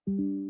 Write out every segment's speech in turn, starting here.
I'm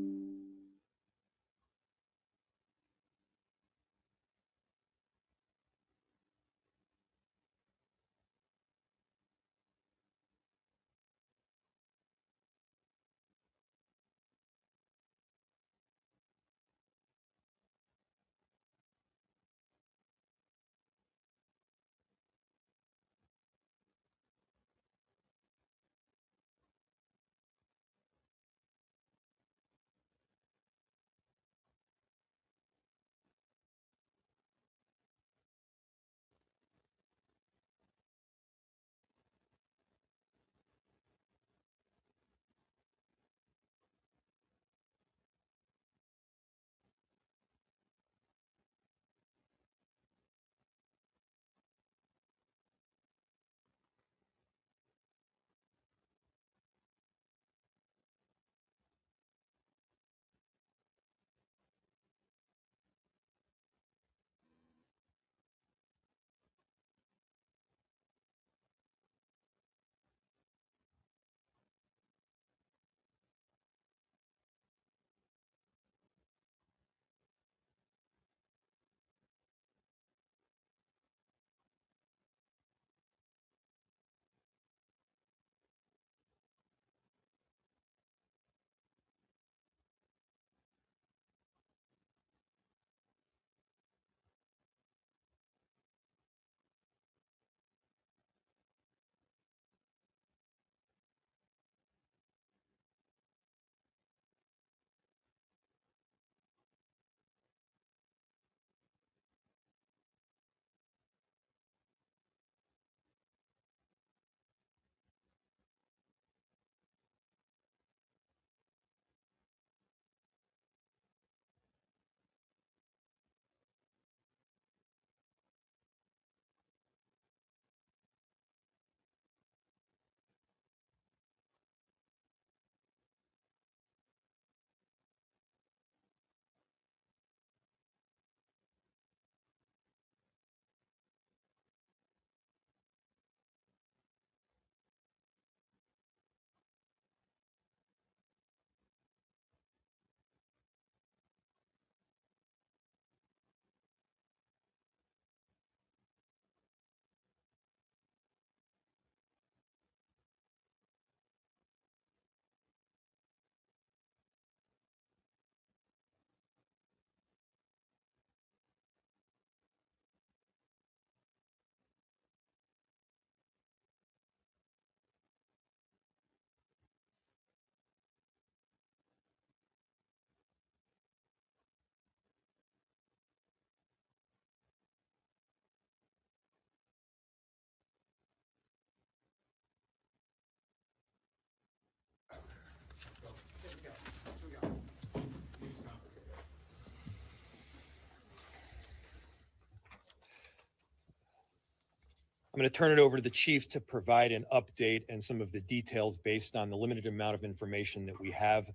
going to turn it over to the chief to provide an update and some of the details based on the limited amount of information that we have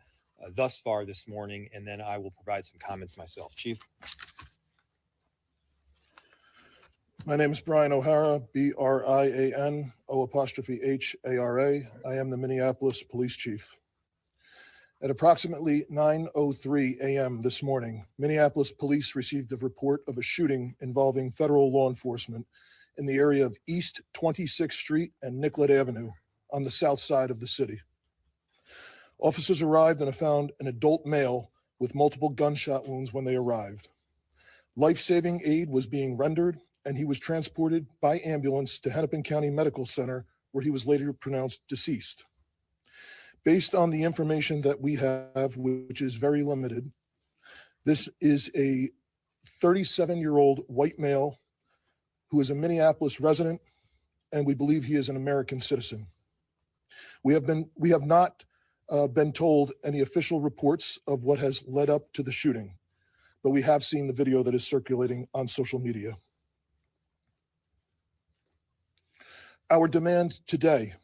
thus far this morning, and then I will provide some comments myself. Chief. My name is Brian O'Hara, B-R-I-A-N-O''H-A-R-A. I am the Minneapolis Police Chief. At approximately 9:03 a.m. this morning, Minneapolis police received a report of a shooting involving federal law enforcement in the area of East 26th Street and Nicollet Avenue on the south side of the city. Officers arrived and found an adult male with multiple gunshot wounds when they arrived. Life-saving aid was being rendered, and he was transported by ambulance to Hennepin County Medical Center, where he was later pronounced deceased. Based on the information that we have, which is very limited, this is a 37-year-old white male who is a Minneapolis resident, and we believe he is an American citizen. We have not been told any official reports of what has led up to the shooting, but we have seen the video that is circulating on social media. Our demand today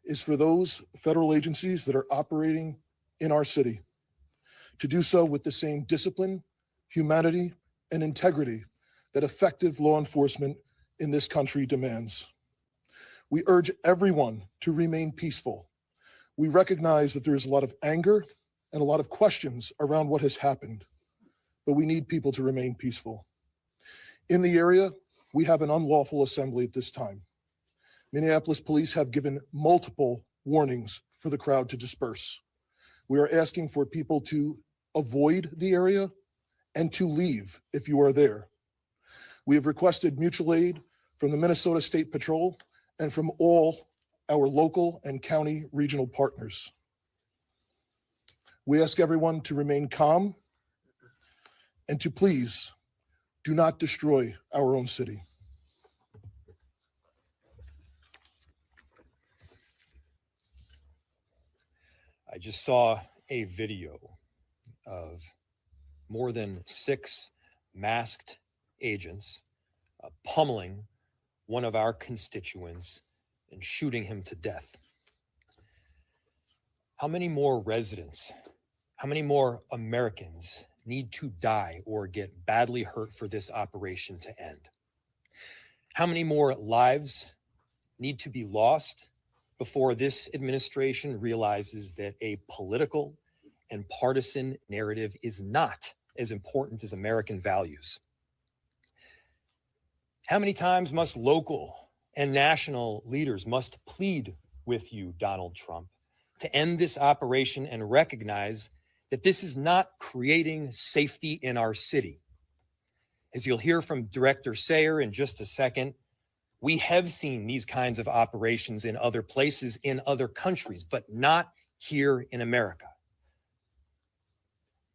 is for those federal agencies that are operating in our city to do so with the same discipline, humanity, and integrity that effective law enforcement in this country demands. We urge everyone to remain peaceful. We recognize that there is a lot of anger and a lot of questions around what has happened, but we need people to remain peaceful. In the area, we have an unlawful assembly at this time. Minneapolis police have given multiple warnings for the crowd to disperse. We are asking for people to avoid the area and to leave if you are there. We have requested mutual aid from the Minnesota State Patrol and from all our local and county regional partners. We ask everyone to remain calm and to please do not destroy our own city. I just saw a video of more than 6 masked agents pummeling one of our constituents and shooting him to death. How many more residents, how many more Americans need to die or get badly hurt for this operation to end? How many more lives need to be lost before this administration realizes that a political and partisan narrative is not as important as American values? How many times must local and national leaders must plead with you, Donald Trump, to end this operation and recognize that this is not creating safety in our city? As you'll hear from Director Sayer in just a second, we have seen these kinds of operations in other places, in other countries, but not here in America.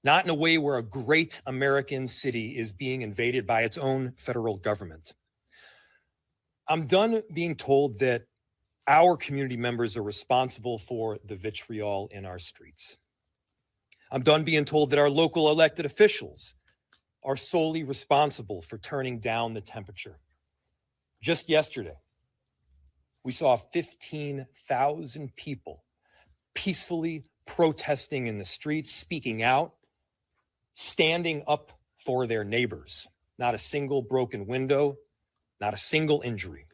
Not in a way where a great American city is being invaded by its own federal government. I'm done being told that our community members are responsible for the vitriol in our streets. I'm done being told that our local elected officials are solely responsible for turning down the temperature. Just yesterday, we saw 15,000 people peacefully protesting in the streets, speaking out, standing up for their neighbors. Not a single broken window, not a single injury.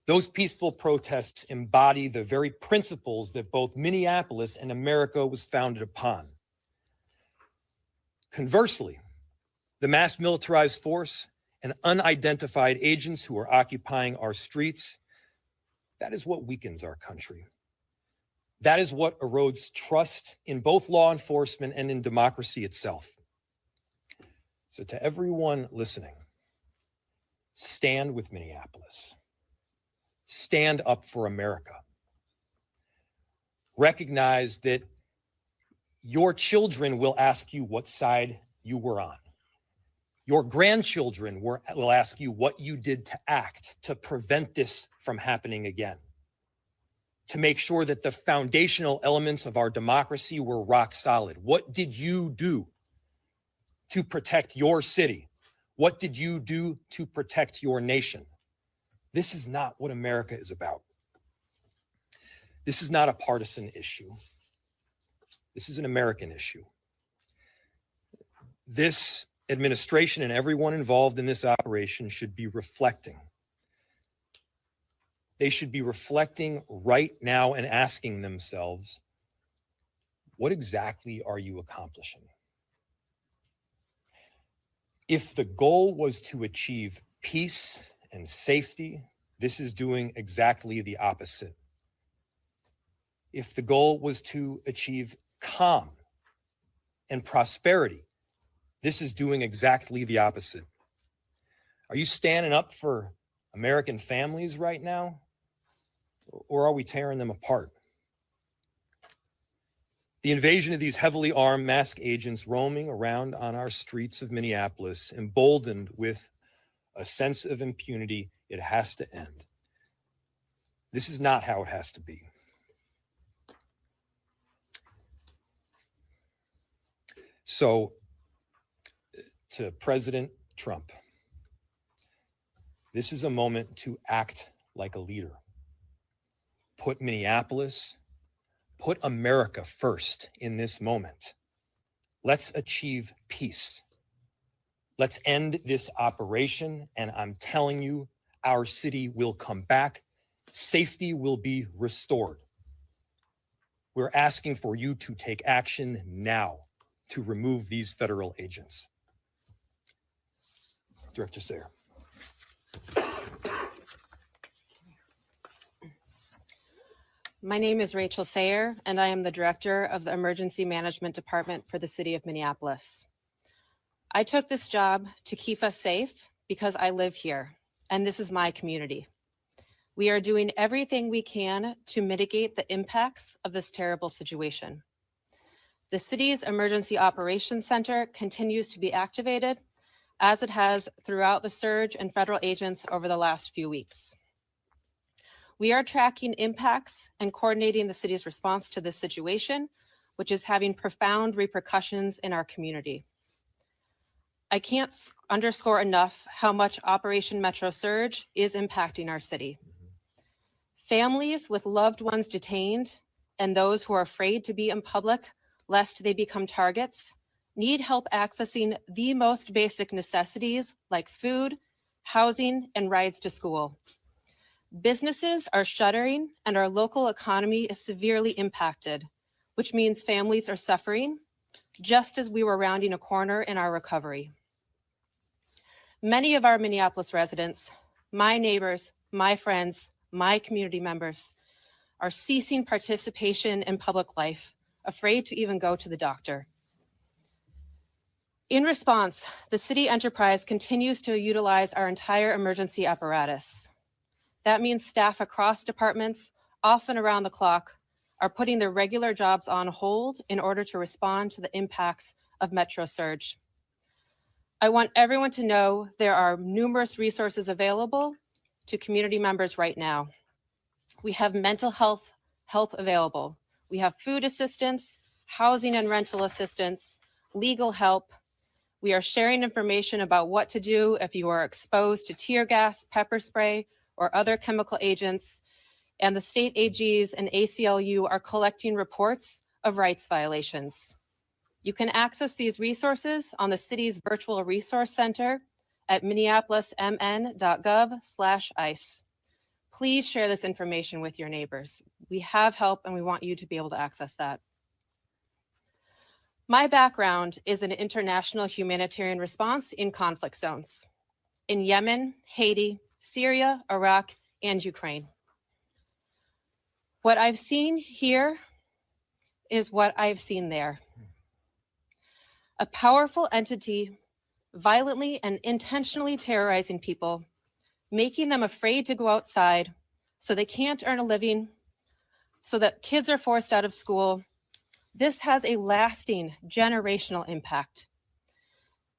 Those peaceful protests embody the very principles that both Minneapolis and America was founded upon. Conversely, the mass militarized force and unidentified agents who are occupying our streets, that is what weakens our country. That is what erodes trust in both law enforcement and in democracy itself. So to everyone listening, stand with Minneapolis. Stand up for America. Recognize that your children will ask you what side you were on. Your grandchildren will ask you what you did to act to prevent this from happening again, to make sure that the foundational elements of our democracy were rock solid. What did you do to protect your city? What did you do to protect your nation? This is not what America is about. This is not a partisan issue. This is an American issue. This administration and everyone involved in this operation should be reflecting. They should be reflecting right now and asking themselves, what exactly are you accomplishing? If the goal was to achieve peace and safety, this is doing exactly the opposite. If the goal was to achieve calm and prosperity, this is doing exactly the opposite. Are you standing up for American families right now? Or are we tearing them apart? The invasion of these heavily armed masked agents roaming around on our streets of Minneapolis, emboldened with a sense of impunity, it has to end. This is not how it has to be. So, to President Trump, this is a moment to act like a leader. Put Minneapolis, put America first in this moment. Let's achieve peace. Let's end this operation, and I'm telling you, our city will come back. Safety will be restored. We're asking for you to take action now to remove these federal agents. Director Sayer. My name is Rachel Sayer, and I am the Director of the Emergency Management Department for the City of Minneapolis. I took this job to keep us safe because I live here, and this is my community. We are doing everything we can to mitigate the impacts of this terrible situation. The city's Emergency Operations Center continues to be activated, as it has throughout the surge in federal agents over the last few weeks. We are tracking impacts and coordinating the city's response to this situation, which is having profound repercussions in our community. I can't underscore enough how much Operation Metro Surge is impacting our city. Families with loved ones detained and those who are afraid to be in public lest they become targets need help accessing the most basic necessities like food, housing, and rides to school. Businesses are shuttering and our local economy is severely impacted, which means families are suffering, just as we were rounding a corner in our recovery. Many of our Minneapolis residents, my neighbors, my friends, my community members, are ceasing participation in public life, afraid to even go to the doctor. In response, the city enterprise continues to utilize our entire emergency apparatus. That means staff across departments, often around the clock, are putting their regular jobs on hold in order to respond to the impacts of Metro Surge. I want everyone to know there are numerous resources available to community members right now. We have mental health help available. We have food assistance, housing and rental assistance, legal help. We are sharing information about what to do if you are exposed to tear gas, pepper spray, or other chemical agents, and the state AGs and ACLU are collecting reports of rights violations. You can access these resources on the city's virtual resource center at minneapolismn.gov/ICE. Please share this information with your neighbors. We have help and we want you to be able to access that. My background is in international humanitarian response in conflict zones in Yemen, Haiti, Syria, Iraq, and Ukraine. What I've seen here is what I've seen there. A powerful entity violently and intentionally terrorizing people, making them afraid to go outside so they can't earn a living, so that kids are forced out of school. This has a lasting generational impact.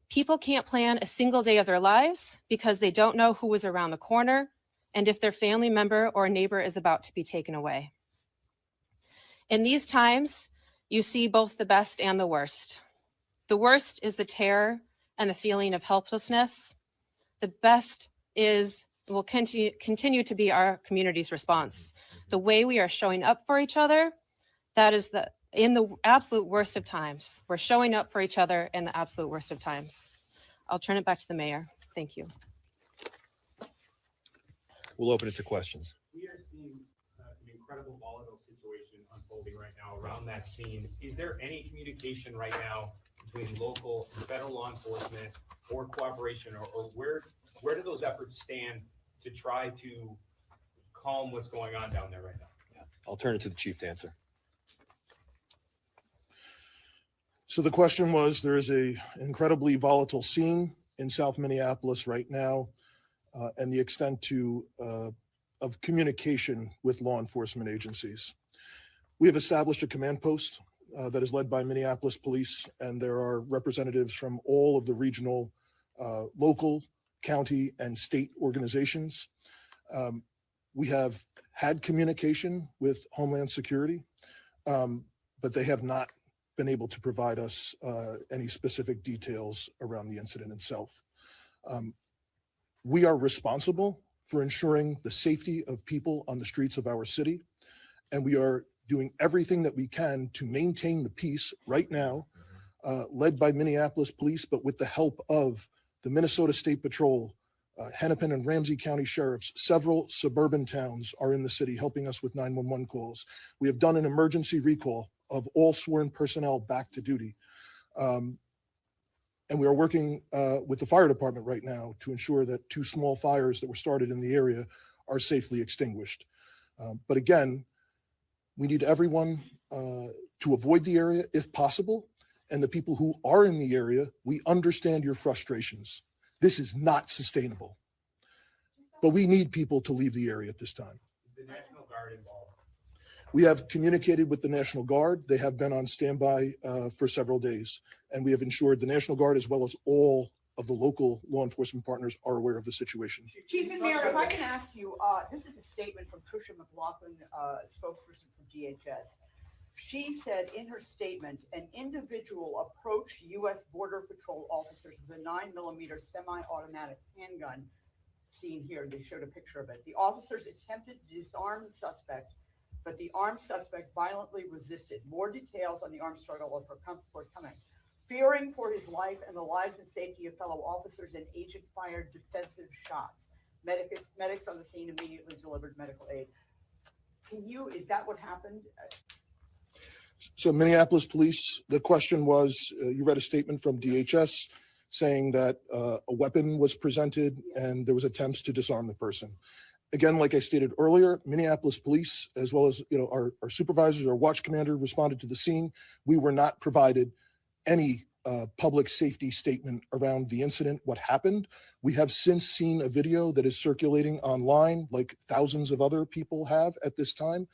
People can't plan a single day of their lives because they don't know who is around the corner and if their family member or neighbor is about to be taken away. In these times, you see both the best and the worst. The worst is the terror and the feeling of helplessness. The best will continue to be our community's response. The way we are showing up for each other, that is in the absolute worst of times. We're showing up for each other in the absolute worst of times. I'll turn it back to the mayor. Thank you. We'll open it to questions. We are seeing an incredible volatile situation unfolding right now around that scene. Is there any communication right now between local and federal law enforcement or cooperation, or where do those efforts stand to try to calm what's going on down there right now? Yeah. I'll turn it to the chief to answer. So the question was, there is an incredibly volatile scene in South Minneapolis right now, and the extent of communication with law enforcement agencies. We have established a command post that is led by Minneapolis Police, and there are representatives from all of the regional, local, county, and state organizations. We have had communication with Homeland Security, but they have not been able to provide us any specific details around the incident itself. We are responsible for ensuring the safety of people on the streets of our city, and we are doing everything that we can to maintain the peace right now, led by Minneapolis Police, but with the help of the Minnesota State Patrol, Hennepin and Ramsey County sheriffs, several suburban towns are in the city helping us with 911 calls. We have done an emergency recall of all sworn personnel back to duty. And we are working with the fire department right now to ensure that 2 small fires that were started in the area are safely extinguished. But again, we need everyone to avoid the area if possible. And the people who are in the area, we understand your frustrations. This is not sustainable. But we need people to leave the area at this time. Is the National Guard involved? We have communicated with the National Guard. They have been on standby for several days. And we have ensured the National Guard, as well as all of the local law enforcement partners, are aware of the situation. Chief and Mayor, if I can ask you, this is a statement from Tricia McLaughlin, spokesperson for DHS. She said in her statement, an individual approached U.S. Border Patrol officers with a 9mm semi-automatic handgun. Seen here, they showed a picture of it. The officers attempted to disarm the suspect, but the armed suspect violently resisted. More details on the armed struggle are forthcoming. Fearing for his life and the lives and safety of fellow officers, an agent fired defensive shots. Medics on the scene immediately delivered medical aid. Is that what happened? So Minneapolis police, the question was, you read a statement from DHS saying that a weapon was presented and there was attempts to disarm the person. Again, like I stated earlier, Minneapolis police, as well as our supervisors, our watch commander responded to the scene. We were not provided any public safety statement around the incident, what happened. We have since seen a video that is circulating online, like thousands of other people have at this time.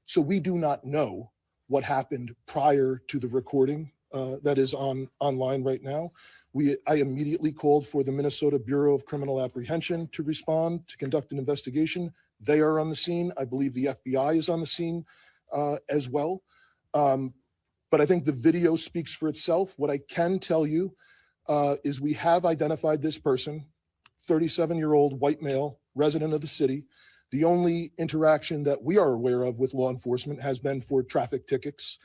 So we do not know what happened prior to the recording that is online right now. I immediately called for the Minnesota Bureau of Criminal Apprehension to respond, to conduct an investigation. They are on the scene. I believe the FBI is on the scene as well. But I think the video speaks for itself. What I can tell you is we have identified this person, 37-year-old white male, resident of the city. The only interaction that we are aware of with law enforcement has been for traffic tickets,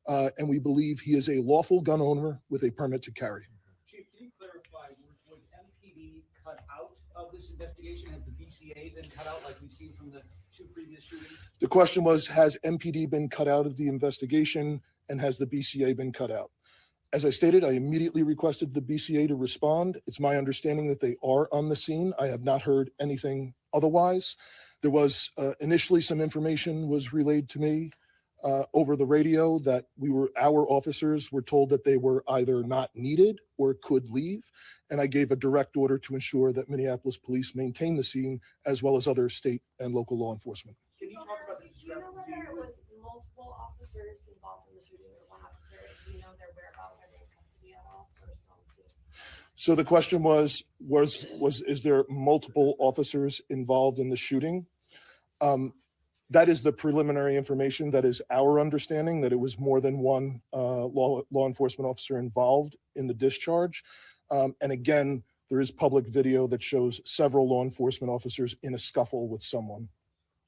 and we believe he is a lawful gun owner with a permit to carry. Chief, can you clarify, was MPD cut out of this investigation? Has the BCA been cut out like we've seen from the 2 previous shootings? The question was, has MPD been cut out of the investigation, and has the BCA been cut out? As I stated, I immediately requested the BCA to respond. It's my understanding that they are on the scene. I have not heard anything otherwise. There was initially some information was relayed to me over the radio that our officers were told that they were either not needed or could leave. And I gave a direct order to ensure that Minneapolis police maintain the scene, as well as other state and local law enforcement. Can you talk about the Do you know discrepancy? whether it was multiple officers involved in the shooting or one officer? Do you know their whereabouts? Are they in custody at all? Or something? So the question was is there multiple officers involved in the shooting? That is the preliminary information. That is our understanding, that it was more than one law enforcement officer involved in the discharge. And again, there is public video that shows several law enforcement officers in a scuffle with someone.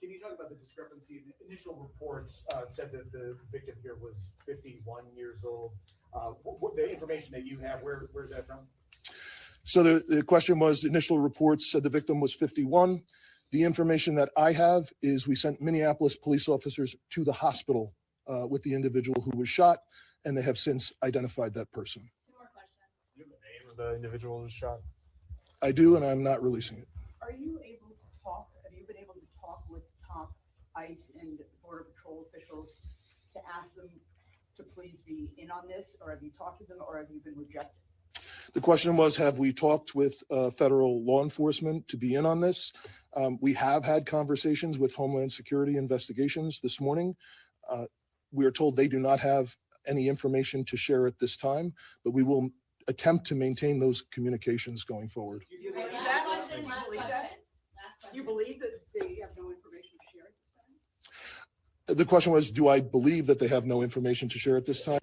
Can you talk about the discrepancy? The initial reports said that the victim here was 51 years old. What the information that you have, where's that from? So the question was, the initial reports said the victim was 51. The information that I have is we sent Minneapolis police officers to the hospital with the individual who was shot, and they have since identified that person. 2 more questions. Do you have the name of the individual who was shot? I do, and I'm not releasing it. Are you able to talk? Have you been able to talk with top ICE and Border Patrol officials to ask them to please be in on this, or have you talked to them, or have you been rejected? The question was, have we talked with federal law enforcement to be in on this? We have had conversations with Homeland Security Investigations this morning. We are told they do not have any information to share at this time, but we will attempt to maintain those communications going forward. Do you believe Last that? question, Do you last believe question. that? Last question. You believe that they have no information to share at this time? The question was, do I believe that they have no information to share at this time?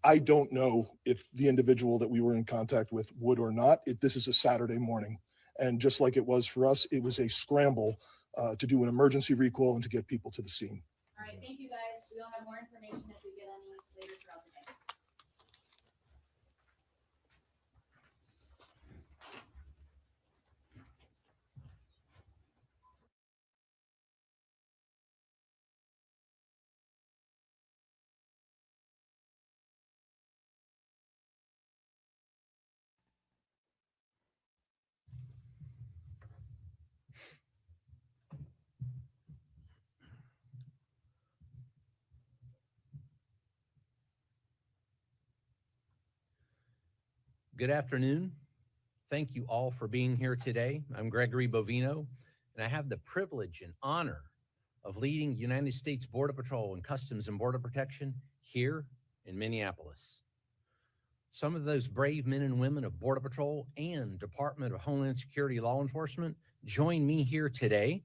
I don't know if the individual that we were in contact with would or not. This is a Saturday morning. And just like it was for us, it was a scramble to do an emergency recall and to get people to the scene. All right, thank you guys. We'll have more information if we get any later throughout the day. Good afternoon. Thank you all for being here today. I'm Gregory Bovino, and I have the privilege and honor of leading United States Border Patrol and Customs and Border Protection here in Minneapolis. Some of those brave men and women of Border Patrol and Department of Homeland Security law enforcement join me here today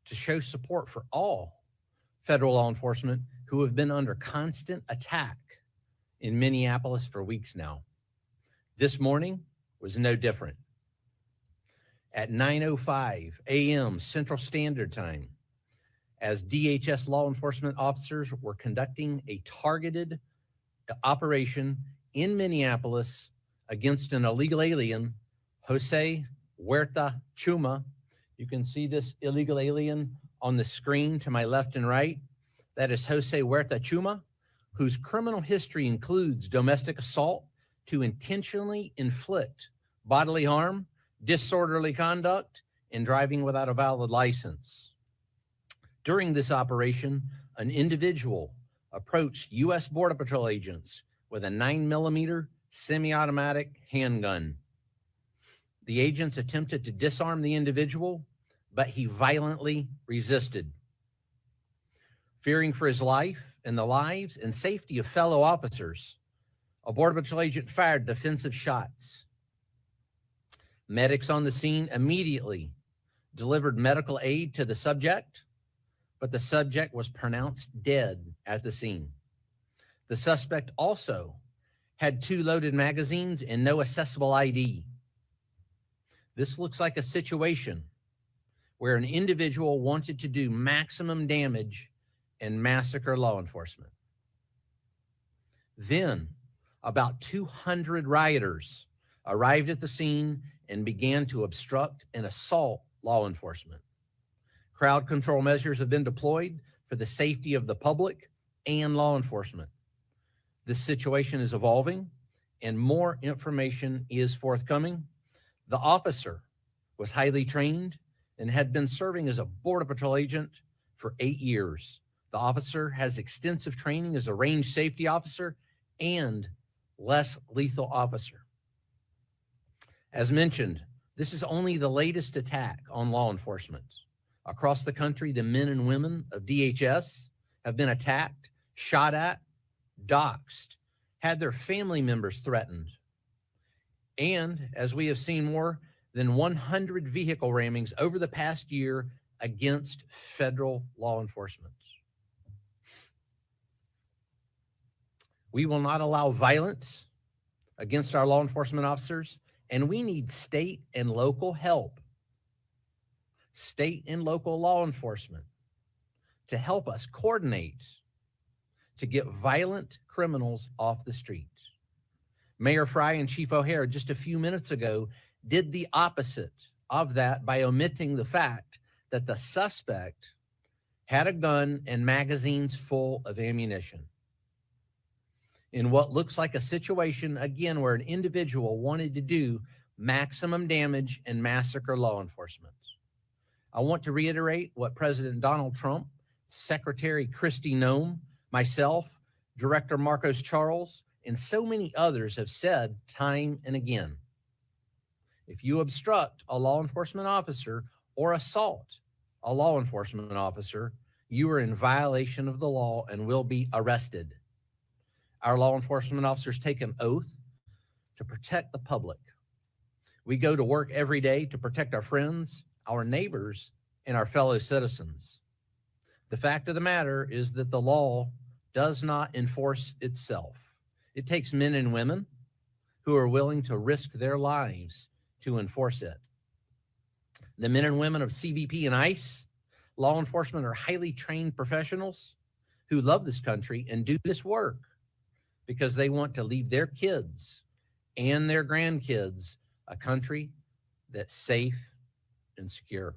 to show support for all federal law enforcement who have been under constant attack in Minneapolis for weeks now. This morning was no different. At 9:05 a.m. Central Standard Time, as DHS law enforcement officers were conducting a targeted operation in Minneapolis against an illegal alien, Jose Huerta Chuma. You can see this illegal alien on the screen to my left and right. That is Jose Huerta Chuma, whose criminal history includes domestic assault to intentionally inflict bodily harm, disorderly conduct, and driving without a valid license. During this operation, an individual approached U.S. Border Patrol agents with a 9mm semi-automatic handgun. The agents attempted to disarm the individual, but he violently resisted. Fearing for his life and the lives and safety of fellow officers, a Border Patrol agent fired defensive shots. Medics on the scene immediately delivered medical aid to the subject, but the subject was pronounced dead at the scene. The suspect also had 2 loaded magazines and no accessible ID. This looks like a situation where an individual wanted to do maximum damage and massacre law enforcement. Then, about 200 rioters arrived at the scene and began to obstruct and assault law enforcement. Crowd control measures have been deployed for the safety of the public and law enforcement. This situation is evolving and more information is forthcoming. The officer was highly trained and had been serving as a Border Patrol agent for 8 years. The officer has extensive training as a range safety officer and less lethal officer. As mentioned, this is only the latest attack on law enforcement. Across the country, the men and women of DHS have been attacked, shot at, doxxed, had their family members threatened. And as we have seen, more than 100 vehicle rammings over the past year against federal law enforcement. We will not allow violence against our law enforcement officers, and we need state and local help, state and local law enforcement, to help us coordinate to get violent criminals off the streets. Mayor Fry and Chief O'Hare just a few minutes ago did the opposite of that by omitting the fact that the suspect had a gun and magazines full of ammunition. In what looks like a situation, again, where an individual wanted to do maximum damage and massacre law enforcement. I want to reiterate what President Donald Trump, Secretary Kristi Noem, myself, Director Marcos Charles, and so many others have said time and again. If you obstruct a law enforcement officer or assault a law enforcement officer, you are in violation of the law and will be arrested. Our law enforcement officers take an oath to protect the public. We go to work every day to protect our friends, our neighbors, and our fellow citizens. The fact of the matter is that the law does not enforce itself. It takes men and women who are willing to risk their lives to enforce it. The men and women of CBP and ICE, law enforcement, are highly trained professionals who love this country and do this work because they want to leave their kids and their grandkids a country that's safe and secure.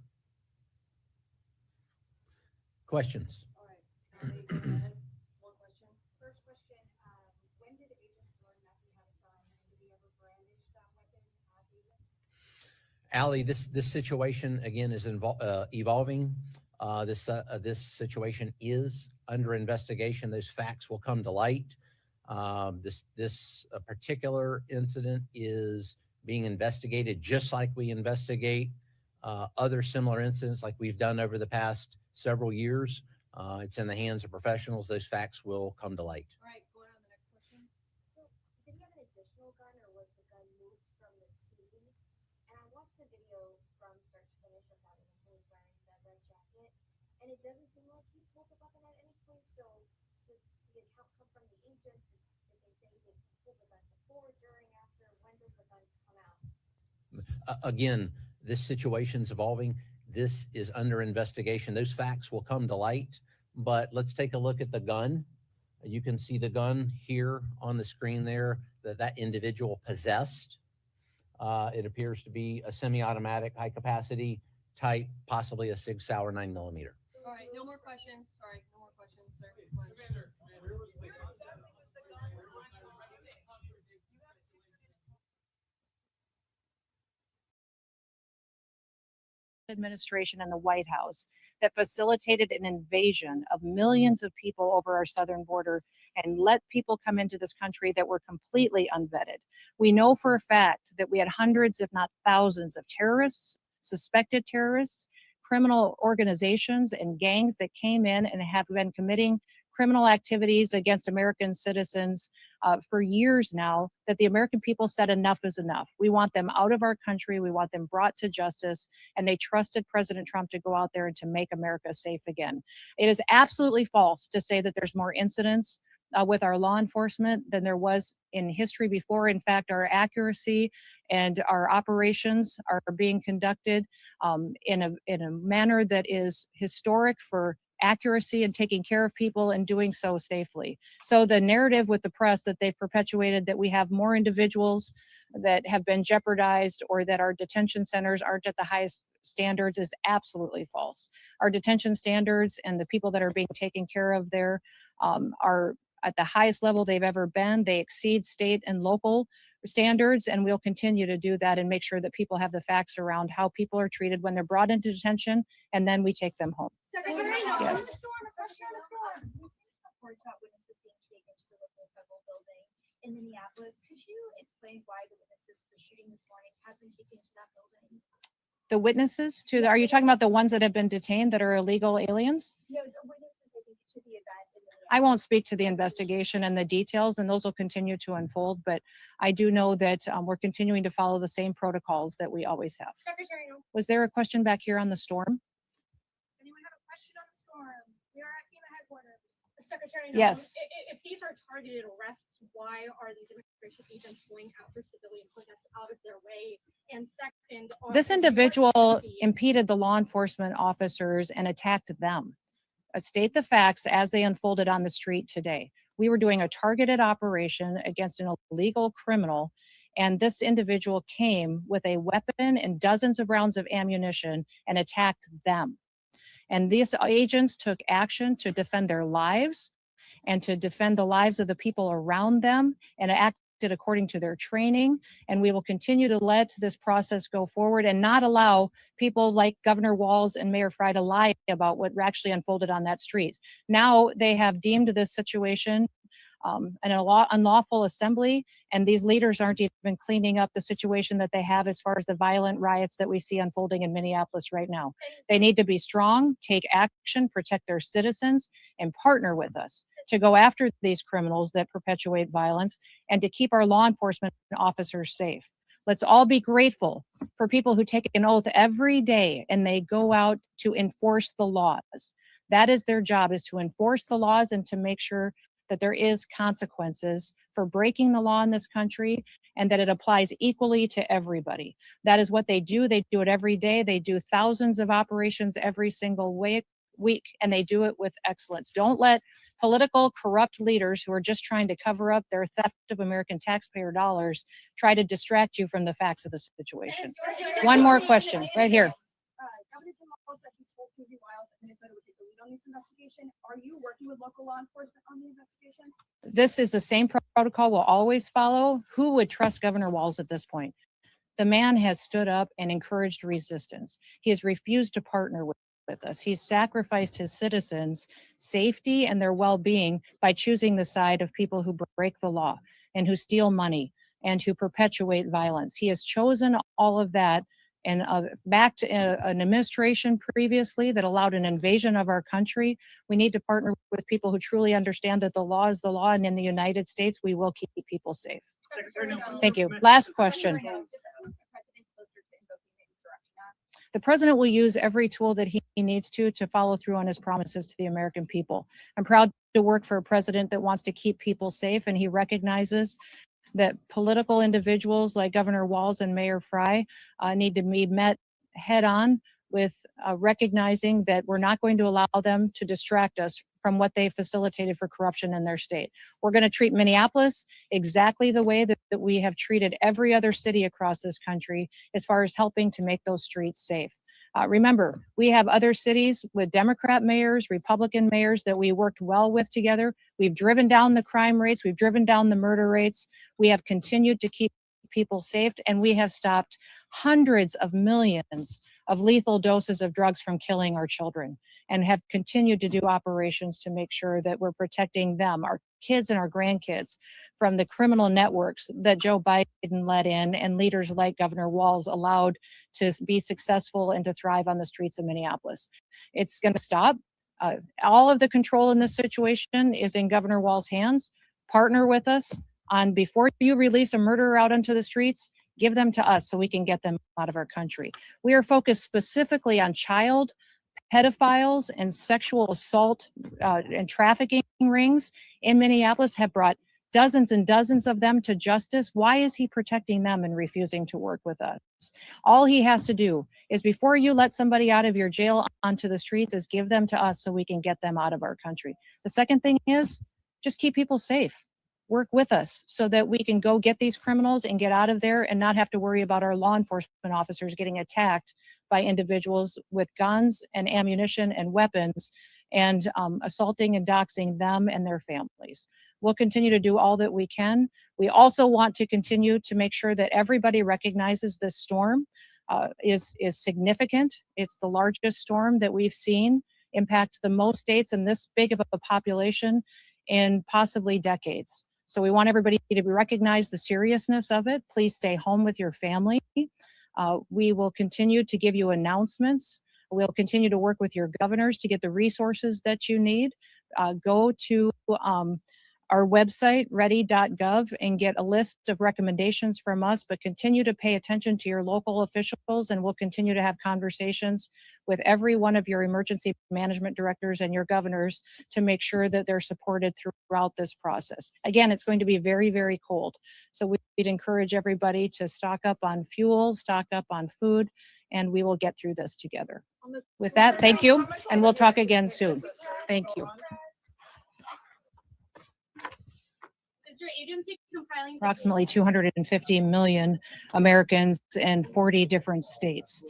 Questions? All right. One question. First question, when did agents learn that he had a gun, and did he ever brandish that weapon at agents? Allie, this situation again is evolving. This situation is under investigation. Those facts will come to light. This particular incident is being investigated just like we investigate other similar incidents like we've done over the past several years. It's in the hands of professionals. Those facts will come to light. All right, going on to the next question. So, did he have an additional gun, or was the gun moved from the scene? And I watched the video from start to finish of that when he was wearing the red jacket, and it doesn't seem like he pulled the weapon at any point. So, does the account come from the agents? Did they say he pulled the gun before, during, after? When does the gun come out? Again, this situation's evolving. This is under investigation. Those facts will come to light, but let's take a look at the gun. You can see the gun here on the screen there that individual possessed. It appears to be a semi-automatic, high capacity type, possibly a Sig Sauer 9mm. All right, no more questions. Sorry, no more questions, sir. Administration and the White House that facilitated an invasion of millions of people over our southern border and let people come into this country that were completely unvetted. We know for a fact that we had hundreds, if not thousands, of terrorists, suspected terrorists, criminal organizations, and gangs that came in and have been committing criminal activities against American citizens for years now, that the American people said enough is enough. We want them out of our country. We want them brought to justice. And they trusted President Trump to go out there and to make America safe again. It is absolutely false to say that there's more incidents with our law enforcement than there was in history before. In fact, our accuracy and our operations are being conducted in a manner that is historic for accuracy and taking care of people and doing so safely. So the narrative with the press that they've perpetuated that we have more individuals that have been jeopardized or that our detention centers aren't at the highest standards is absolutely false. Our detention standards and the people that are being taken care of there are at the highest level they've ever been. They exceed state and local standards, and we'll continue to do that and make sure that people have the facts around how people are treated when they're brought into detention, and then we take them home. Secretary, Yes. Reports about witnesses being taken to the local federal building in Minneapolis. Could you explain why the witnesses to the shooting this morning have been taken to that building? The witnesses to are you talking about the ones that have been detained that are illegal aliens? No, the witnesses, I think, to the event. I won't speak to the investigation and the details, and those will continue to unfold, but I do know that we're continuing to follow the same protocols that we always have. Secretary, Was there a question back here on the storm? anyone have a question on the storm? We are at FEMA headquarters. Secretary, Yes. If these are targeted arrests, why are these immigration agents going after civilian protests out of their way? And second, This individual impeded the law enforcement officers and attacked them. State the facts as they unfolded on the street today. We were doing a targeted operation against an illegal criminal, and this individual came with a weapon and dozens of rounds of ammunition and attacked them. And these agents took action to defend their lives and to defend the lives of the people around them and acted according to their training. And we will continue to let this process go forward and not allow people like Governor Walz and Mayor Frey to lie about what actually unfolded on that street. Now they have deemed this situation an unlawful assembly, and these leaders aren't even cleaning up the situation that they have as far as the violent riots that we see unfolding in Minneapolis right now. They need to be strong, take action, protect their citizens, and partner with us to go after these criminals that perpetuate violence and to keep our law enforcement officers safe. Let's all be grateful for people who take an oath every day and they go out to enforce the laws. That is their job, is to enforce the laws and to make sure that there is consequences for breaking the law in this country and that it applies equally to everybody. That is what they do. They do it every day. They do thousands of operations every single week, and they do it with excellence. Don't let political corrupt leaders who are just trying to cover up their theft of American taxpayer dollars try to distract you from the facts of the situation. One more question right here. Governor Tim Walz said he told Susie Wiles that Minnesota would take the lead on this investigation. Are you working with local law enforcement on the investigation? This is the same protocol we'll always follow. Who would trust Governor Walz at this point? The man has stood up and encouraged resistance. He has refused to partner with with us. He's sacrificed his citizens' safety and their well-being by choosing the side of people who break the law and who steal money and who perpetuate violence. He has chosen all of that and backed an administration previously that allowed an invasion of our country. We need to partner with people who truly understand that the law is the law, and in the United States, we will keep people safe. Thank you. Last question. The president will use every tool that he needs to follow through on his promises to the American people. I'm proud to work for a president that wants to keep people safe, and he recognizes that political individuals like Governor Walz and Mayor Fry need to be met head on with recognizing that we're not going to allow them to distract us from what they facilitated for corruption in their state. We're going to treat Minneapolis exactly the way that we have treated every other city across this country as far as helping to make those streets safe. Remember, we have other cities with Democrat mayors, Republican mayors that we worked well with together. We've driven down the crime rates. We've driven down the murder rates. We have continued to keep people safe, and we have stopped hundreds of millions of lethal doses of drugs from killing our children, and have continued to do operations to make sure that we're protecting them, our kids and our grandkids, from the criminal networks that Joe Biden let in and leaders like Governor Walz allowed to be successful and to thrive on the streets of Minneapolis. It's going to stop. All of the control in this situation is in Governor Walz's hands. Partner with us on, before you release a murderer out onto the streets, give them to us so we can get them out of our country. We are focused specifically on child pedophiles and sexual assault and trafficking rings in Minneapolis, have brought dozens and dozens of them to justice. Why is he protecting them and refusing to work with us? All he has to do is, before you let somebody out of your jail onto the streets, is give them to us so we can get them out of our country. The second thing is just keep people safe. Work with us so that we can go get these criminals and get out of there and not have to worry about our law enforcement officers getting attacked by individuals with guns and ammunition and weapons and assaulting and doxing them and their families. We'll continue to do all that we can. We also want to continue to make sure that everybody recognizes this storm is significant. It's the largest storm that we've seen impact the most states and this big of a population in possibly decades. So we want everybody to recognize the seriousness of it. Please stay home with your family. We will continue to give you announcements. We'll continue to work with your governors to get the resources that you need. Go to our website, ready.gov, and get a list of recommendations from us, but continue to pay attention to your local officials, and we'll continue to have conversations with every one of your emergency management directors and your governors to make sure that they're supported throughout this process. Again, it's going to be very, very cold. So we'd encourage everybody to stock up on fuel, stock up on food, and we will get through this together. With that, thank you, and we'll talk again soon. Thank you. Approximately 250 million Americans in 40 different states.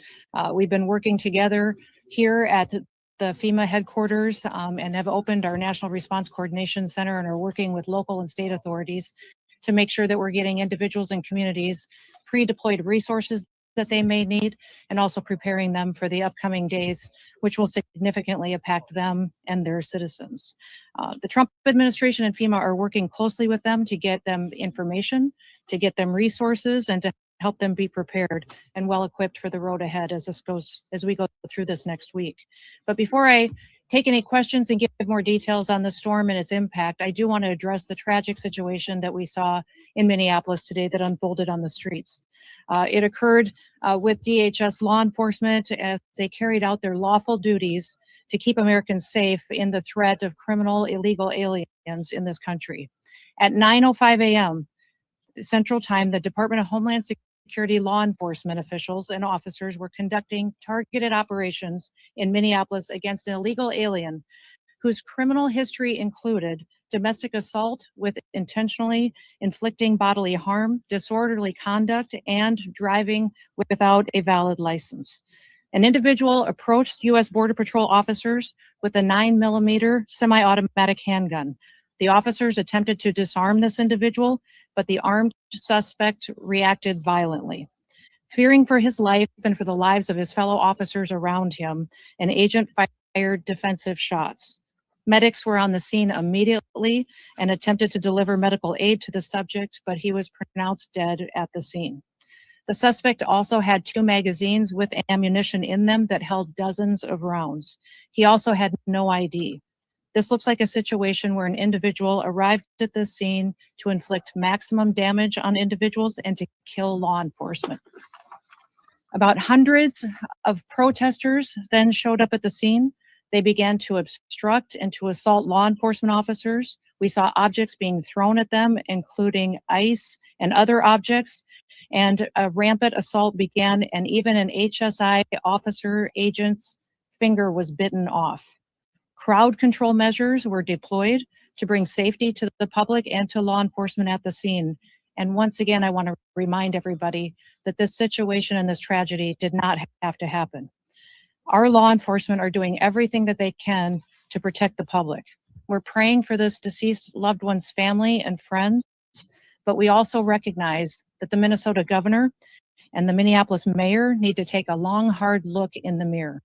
We've been working together here at the FEMA headquarters and have opened our National Response Coordination Center and are working with local and state authorities to make sure that we're getting individuals and communities pre-deployed resources that they may need, and also preparing them for the upcoming days, which will significantly impact them and their citizens. The Trump administration and FEMA are working closely with them to get them information, to get them resources, and to help them be prepared and well equipped for the road ahead as we go through this next week. But before I take any questions and give more details on the storm and its impact, I do want to address the tragic situation that we saw in Minneapolis today that unfolded on the streets. It occurred with DHS law enforcement as they carried out their lawful duties to keep Americans safe in the threat of criminal illegal aliens in this country. At 9:05 a.m. Central Time, the Department of Homeland Security law enforcement officials and officers were conducting targeted operations in Minneapolis against an illegal alien whose criminal history included domestic assault with intentionally inflicting bodily harm, disorderly conduct, and driving without a valid license. An individual approached U.S. Border Patrol officers with a 9mm semi-automatic handgun. The officers attempted to disarm this individual, but the armed suspect reacted violently. Fearing for his life and for the lives of his fellow officers around him, an agent fired defensive shots. Medics were on the scene immediately and attempted to deliver medical aid to the subject, but he was pronounced dead at the scene. The suspect also had 2 magazines with ammunition in them that held dozens of rounds. He also had no ID. This looks like a situation where an individual arrived at the scene to inflict maximum damage on individuals and to kill law enforcement. About hundreds of protesters then showed up at the scene. They began to obstruct and to assault law enforcement officers. We saw objects being thrown at them, including ice and other objects, and a rampant assault began, and even an HSI officer agent's finger was bitten off. Crowd control measures were deployed to bring safety to the public and to law enforcement at the scene. And once again, I want to remind everybody that this situation and this tragedy did not have to happen. Our law enforcement are doing everything that they can to protect the public. We're praying for this deceased loved one's family and friends, but we also recognize that the Minnesota governor and the Minneapolis mayor need to take a long, hard look in the mirror.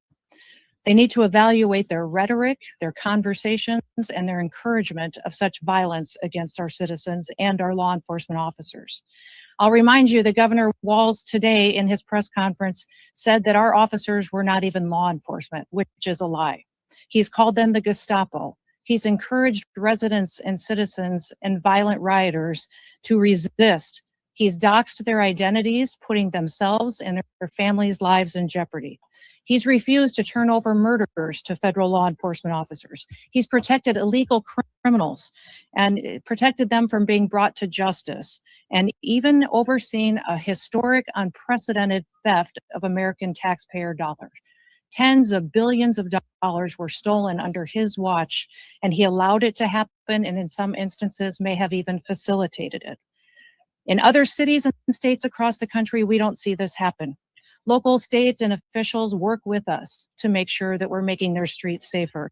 They need to evaluate their rhetoric, their conversations, and their encouragement of such violence against our citizens and our law enforcement officers. I'll remind you that Governor Walz today in his press conference said that our officers were not even law enforcement, which is a lie. He's called them the Gestapo. He's encouraged residents and citizens and violent rioters to resist. He's doxed their identities, putting themselves and their families' lives in jeopardy. He's refused to turn over murderers to federal law enforcement officers. He's protected illegal criminals and protected them from being brought to justice, and even overseen a historic, unprecedented theft of American taxpayer dollars. Tens of billions of dollars were stolen under his watch, and he allowed it to happen, and in some instances may have even facilitated it. In other cities and states across the country, we don't see this happen. Local, state, and officials work with us to make sure that we're making their streets safer.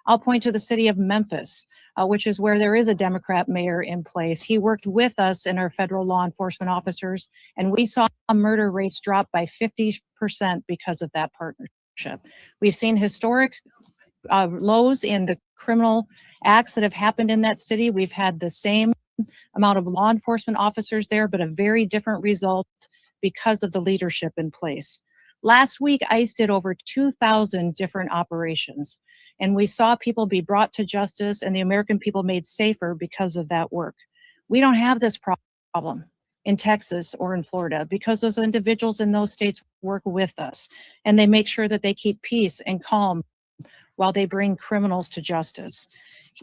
I'll point to the city of Memphis, which is where there is a Democrat mayor in place. He worked with us and our federal law enforcement officers, and we saw murder rates drop by 50% because of that partnership. We've seen historic lows in the criminal acts that have happened in that city. We've had the same amount of law enforcement officers there, but a very different result because of the leadership in place. Last week, ICE did over 2,000 different operations, and we saw people be brought to justice and the American people made safer because of that work. We don't have this problem in Texas or in Florida because those individuals in those states work with us, and they make sure that they keep peace and calm while they bring criminals to justice.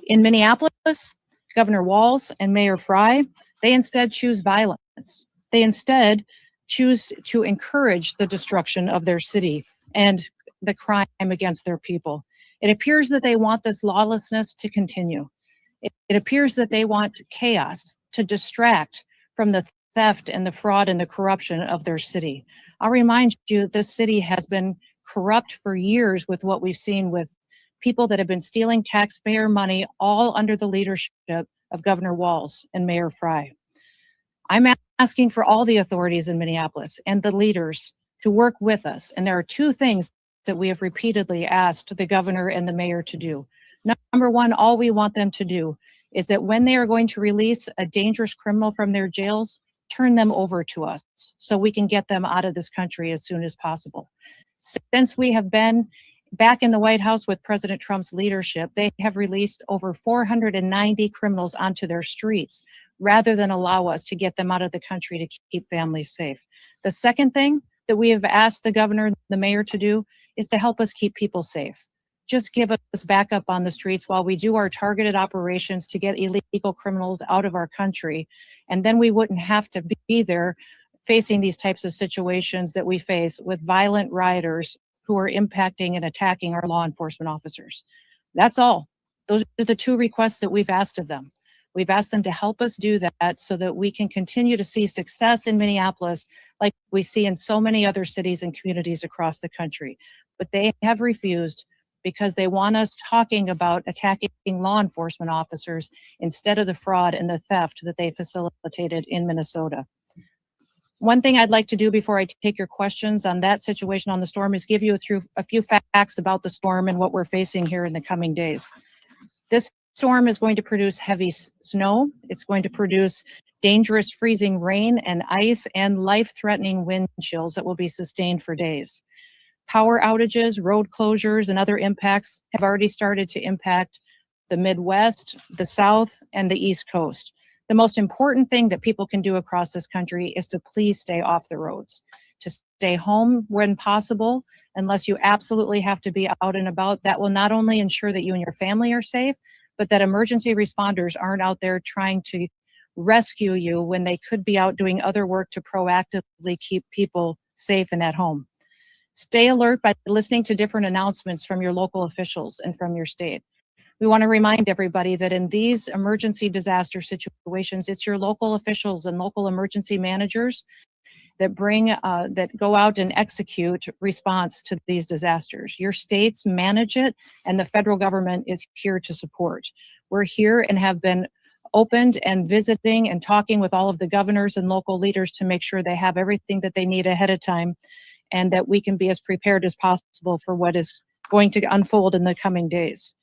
In Minneapolis, Governor Walz and Mayor Frey, they instead choose violence. They instead choose to encourage the destruction of their city and the crime against their people. It appears that they want this lawlessness to continue. It appears that they want chaos to distract from the theft and the fraud and the corruption of their city. I'll remind you that this city has been corrupt for years with what we've seen with people that have been stealing taxpayer money, all under the leadership of Governor Walz and Mayor Frey. I'm asking for all the authorities in Minneapolis and the leaders to work with us. And there are 2 things that we have repeatedly asked the governor and the mayor to do. Number one, all we want them to do is that when they are going to release a dangerous criminal from their jails, turn them over to us so we can get them out of this country as soon as possible. Since we have been back in the White House with President Trump's leadership, they have released over 490 criminals onto their streets rather than allow us to get them out of the country to keep families safe. The second thing that we have asked the governor and the mayor to do is to help us keep people safe. Just give us backup on the streets while we do our targeted operations to get illegal criminals out of our country. And then we wouldn't have to be there facing these types of situations that we face with violent rioters who are impacting and attacking our law enforcement officers. That's all. Those are the 2 requests that we've asked of them. We've asked them to help us do that so that we can continue to see success in Minneapolis like we see in so many other cities and communities across the country. But they have refused because they want us talking about attacking law enforcement officers instead of the fraud and the theft that they facilitated in Minnesota. One thing I'd like to do before I take your questions on that situation on the storm is give you a few facts about the storm and what we're facing here in the coming days. This storm is going to produce heavy snow. It's going to produce dangerous freezing rain and ice and life-threatening wind chills that will be sustained for days. Power outages, road closures, and other impacts have already started to impact the Midwest, the South, and the East Coast. The most important thing that people can do across this country is to please stay off the roads, to stay home when possible, unless you absolutely have to be out and about. That will not only ensure that you and your family are safe, but that emergency responders aren't out there trying to rescue you when they could be out doing other work to proactively keep people safe and at home. Stay alert by listening to different announcements from your local officials and from your state. We want to remind everybody that in these emergency disaster situations, it's your local officials and local emergency managers that that go out and execute response to these disasters. Your states manage it, and the federal government is here to support. We're here and have been opened and visiting and talking with all of the governors and local leaders to make sure they have everything that they need ahead of time, and that we can be as prepared as possible for what is going to unfold in the coming days.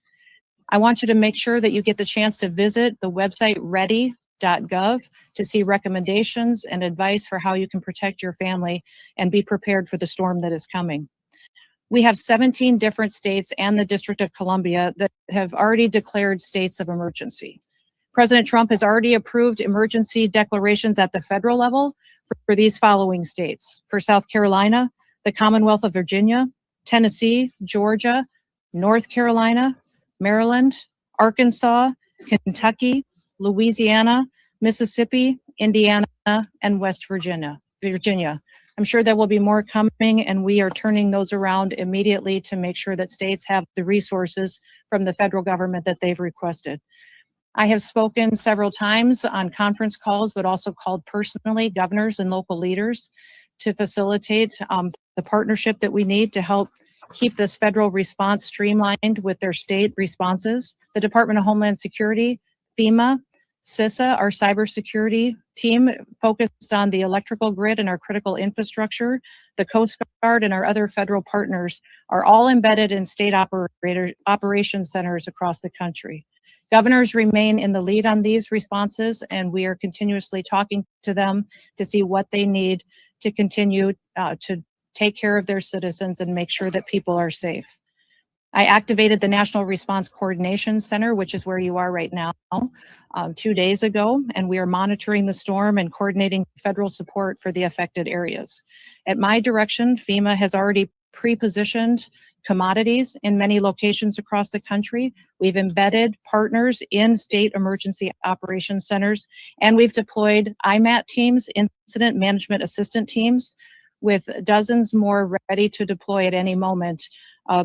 I want you to make sure that you get the chance to visit the website ready.gov to see recommendations and advice for how you can protect your family and be prepared for the storm that is coming. We have 17 different states and the District of Columbia that have already declared states of emergency. President Trump has already approved emergency declarations at the federal level for these following states: for South Carolina, the Commonwealth of Virginia, Tennessee, Georgia, North Carolina, Maryland, Arkansas, Kentucky, Louisiana, Mississippi, Indiana, and West Virginia. I'm sure there will be more coming, and we are turning those around immediately to make sure that states have the resources from the federal government that they've requested. I have spoken several times on conference calls, but also called personally governors and local leaders to facilitate the partnership that we need to help keep this federal response streamlined with their state responses. The Department of Homeland Security, FEMA, CISA, our cybersecurity team focused on the electrical grid and our critical infrastructure, the Coast Guard and our other federal partners are all embedded in state operation centers across the country. Governors remain in the lead on these responses, and we are continuously talking to them to see what they need to continue to take care of their citizens and make sure that people are safe. I activated the National Response Coordination Center, which is where you are right now, 2 days ago, and we are monitoring the storm and coordinating federal support for the affected areas. At my direction, FEMA has already pre-positioned commodities in many locations across the country. We've embedded partners in state emergency operations centers, and we've deployed IMAT teams, incident management assistant teams, with dozens more ready to deploy at any moment,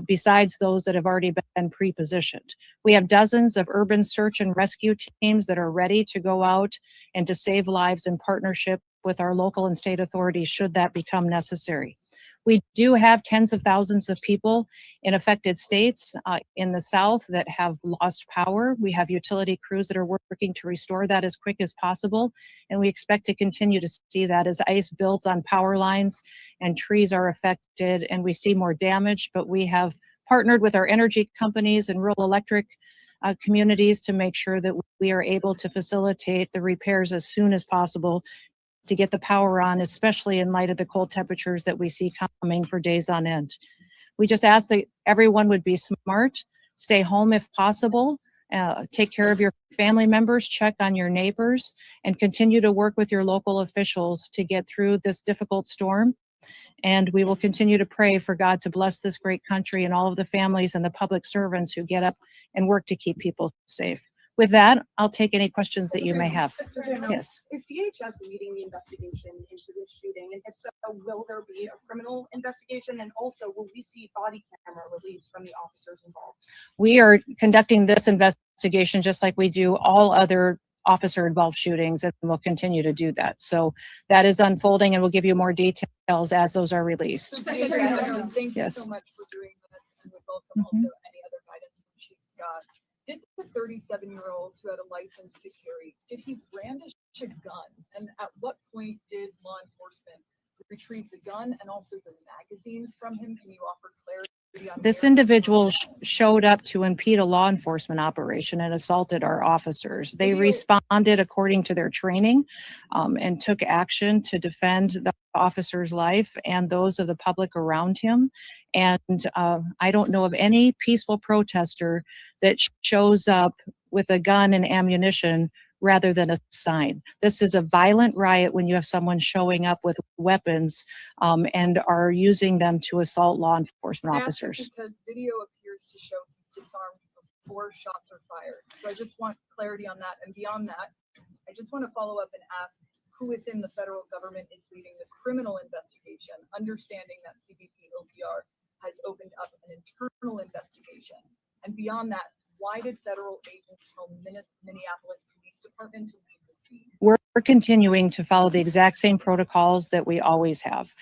besides those that have already been pre-positioned. We have dozens of urban search and rescue teams that are ready to go out and to save lives in partnership with our local and state authorities should that become necessary. We do have tens of thousands of people in affected states in the South that have lost power. We have utility crews that are working to restore that as quick as possible, and we expect to continue to see that as ice builds on power lines and trees are affected and we see more damage. But we have partnered with our energy companies and rural electric communities to make sure that we are able to facilitate the repairs as soon as possible to get the power on, especially in light of the cold temperatures that we see coming for days on end. We just ask that everyone would be smart, stay home if possible, take care of your family members, check on your neighbors, and continue to work with your local officials to get through this difficult storm. And we will continue to pray for God to bless this great country and all of the families and the public servants who get up and work to keep people safe. With that, I'll take any questions that you may have. Yes. Is DHS leading the investigation into this shooting? And if so, will there be a criminal investigation? And also, will we see body camera release from the officers involved? We are conducting this investigation just like we do all other officer-involved shootings, and we'll continue to do that. So that is unfolding, and we'll give you more details as those are released. Thank you so much for doing this, and we welcome also any other guidance from Chief Scott. Did the 37-year-old who had a license to carry, did he brandish a gun? And at what point did law enforcement retrieve the gun and also the magazines from him? Can you offer clarity on This where- individual showed up to impede a law enforcement operation and assaulted our officers. They responded according to their training and took action to defend the officer's life and those of the public around him. And I don't know of any peaceful protester that shows up with a gun and ammunition rather than a sign. This is a violent riot when you have someone showing up with weapons and are using them to assault law enforcement I ask it officers. because video appears to show he's disarmed before shots are fired. So I just want clarity on that. And beyond that, I just want to follow up and ask who within the federal government is leading the criminal investigation, understanding that CBP OPR has opened up an internal investigation. And beyond that, why did federal agents tell Minneapolis Police Department to leave the scene? We're continuing to follow the exact same protocols that we always have.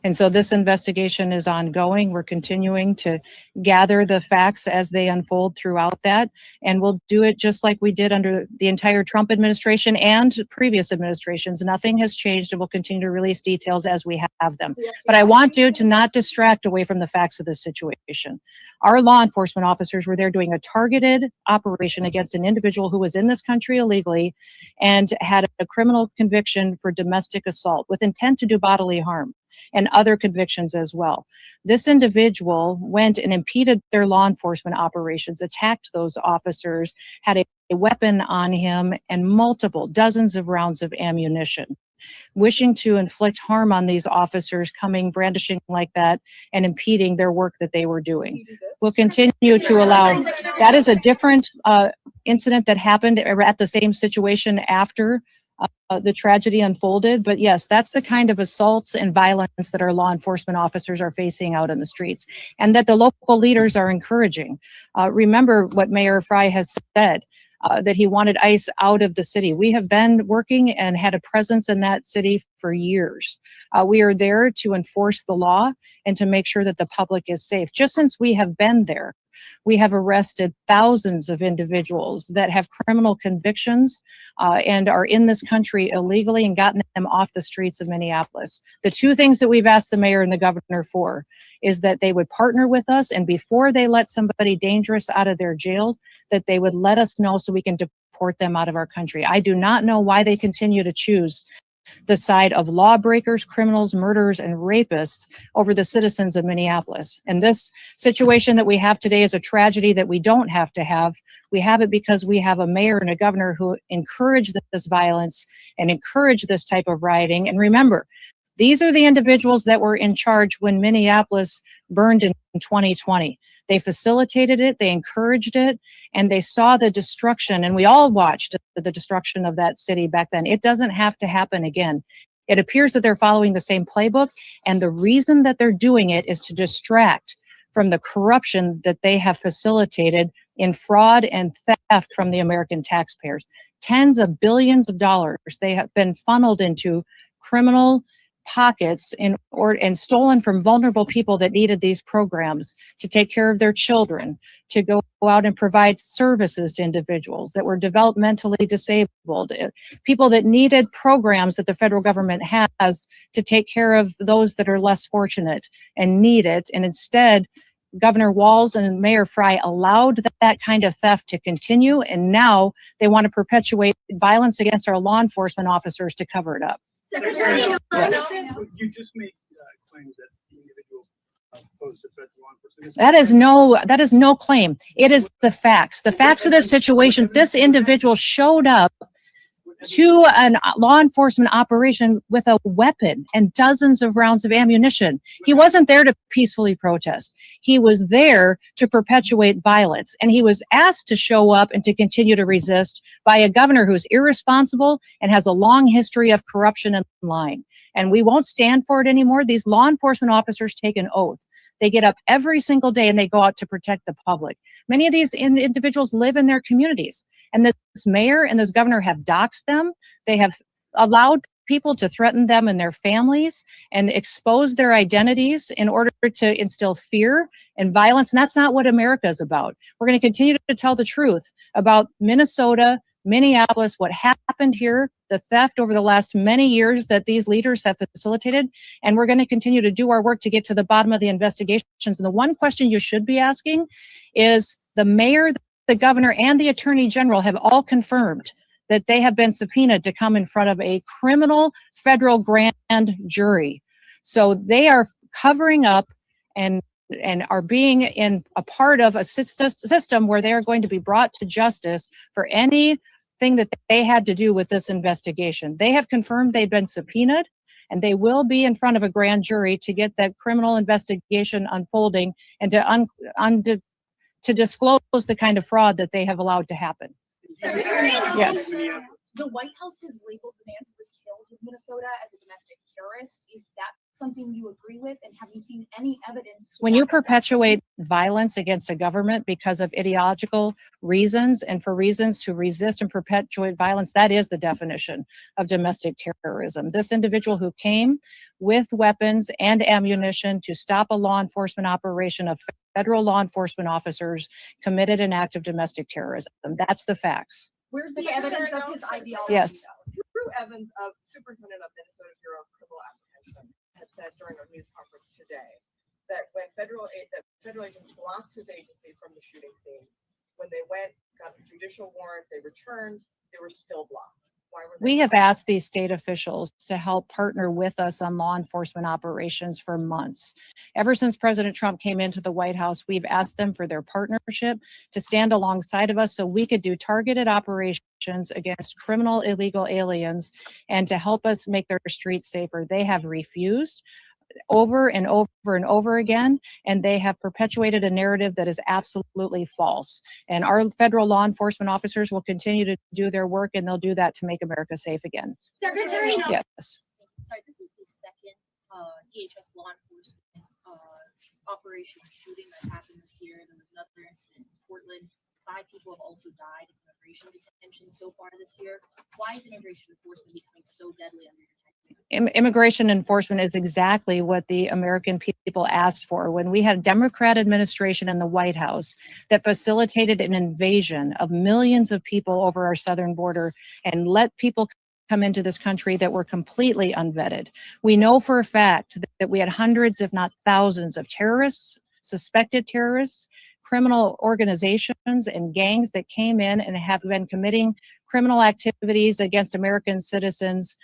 And so this investigation is ongoing. We're continuing to gather the facts as they unfold throughout that. And we'll do it just like we did under the entire Trump administration and previous administrations. Nothing has changed, and we'll continue to release details as we have them. But I want you to not distract away from the facts of this situation. Our law enforcement officers were there doing a targeted operation against an individual who was in this country illegally and had a criminal conviction for domestic assault with intent to do bodily harm, and other convictions as well. This individual went and impeded their law enforcement operations, attacked those officers, had a weapon on him, and dozens of rounds of ammunition, wishing to inflict harm on these officers, coming brandishing like that and impeding their work that they were doing. We'll continue to allow. That is a different incident that happened at the same situation after the tragedy unfolded. But yes, that's the kind of assaults and violence that our law enforcement officers are facing out in the streets and that the local leaders are encouraging. Remember what Mayor Fry has said, that he wanted ICE out of the city. We have been working and had a presence in that city for years. We are there to enforce the law and to make sure that the public is safe. Just since we have been there, we have arrested thousands of individuals that have criminal convictions and are in this country illegally and gotten them off the streets of Minneapolis. The two things that we've asked the mayor and the governor for is that they would partner with us, and before they let somebody dangerous out of their jails, that they would let us know so we can deport them out of our country. I do not know why they continue to choose the side of lawbreakers, criminals, murderers, and rapists over the citizens of Minneapolis. And this situation that we have today is a tragedy that we don't have to have. We have it because we have a mayor and a governor who encourage this violence and encourage this type of rioting. And remember, these are the individuals that were in charge when Minneapolis burned in 2020. They facilitated it, they encouraged it, and they saw the destruction, and we all watched the destruction of that city back then. It doesn't have to happen again. It appears that they're following the same playbook, and the reason that they're doing it is to distract from the corruption that they have facilitated in fraud and theft from the American taxpayers. Tens of billions of dollars they have been funneled into criminal pockets and stolen from vulnerable people that needed these programs to take care of their children, to go out and provide services to individuals that were developmentally disabled, people that needed programs that the federal government has to take care of those that are less fortunate and need it. And instead, Governor Walz and Mayor Fry allowed that kind of theft to continue, and now they want to perpetuate violence against our law enforcement officers to cover it up. Secretary, Yes. You just made claims that the individual posed a threat to law enforcement. That is no claim. It is the facts. The facts of this situation. This individual showed up to a law enforcement operation with a weapon and dozens of rounds of ammunition. He wasn't there to peacefully protest. He was there to perpetuate violence. And he was asked to show up and to continue to resist by a governor who's irresponsible and has a long history of corruption and lying. And we won't stand for it anymore. These law enforcement officers take an oath. They get up every single day and they go out to protect the public. Many of these individuals live in their communities, and this mayor and this governor have doxed them. They have allowed people to threaten them and their families and expose their identities in order to instill fear and violence. And that's not what America is about. We're going to continue to tell the truth about Minnesota, Minneapolis, what happened here, the theft over the last many years that these leaders have facilitated. And we're going to continue to do our work to get to the bottom of the investigations. And the one question you should be asking is the mayor, the governor, and the attorney general have all confirmed that they have been subpoenaed to come in front of a criminal federal grand jury. So they are covering up and are being in a part of a system where they are going to be brought to justice for anything that they had to do with this investigation. They have confirmed they've been subpoenaed, and they will be in front of a grand jury to get that criminal investigation unfolding and to disclose the kind of fraud that they have allowed to happen. Yes. The White House has labeled the man who was killed in Minnesota as a domestic terrorist. Is that something you agree with? And have you seen any evidence? When you perpetuate violence against a government because of ideological reasons and for reasons to resist and perpetuate violence, that is the definition of domestic terrorism. This individual who came with weapons and ammunition to stop a law enforcement operation of federal law enforcement officers committed an act of domestic terrorism. That's the facts. Where's the evidence of his ideology? Yes. Drew Evans, Superintendent of Minnesota Bureau of Criminal Apprehension, had said during our news conference today that when federal agents blocked his agency from the shooting scene, when they went, got a judicial warrant, they returned, they were still blocked. Why were they We have blocked? asked these state officials to help partner with us on law enforcement operations for months. Ever since President Trump came into the White House, we've asked them for their partnership to stand alongside of us so we could do targeted operations against criminal illegal aliens and to help us make their streets safer. They have refused over and over and over again, and they have perpetuated a narrative that is absolutely false. And our federal law enforcement officers will continue to do their work, and they'll do that to make America safe again. Secretary, Yes. sorry, this is the second DHS law enforcement operation shooting that's happened this year. There was another incident in Portland. 5 people have also died in immigration detention so far this year. Why is immigration enforcement becoming so deadly under your tenure? Immigration enforcement is exactly what the American people asked for. When we had a Democrat administration in the White House that facilitated an invasion of millions of people over our southern border and let people come into this country that were completely unvetted. We know for a fact that we had hundreds, if not thousands, of terrorists, suspected terrorists, criminal organizations and gangs that came in and have been committing criminal activities against American citizens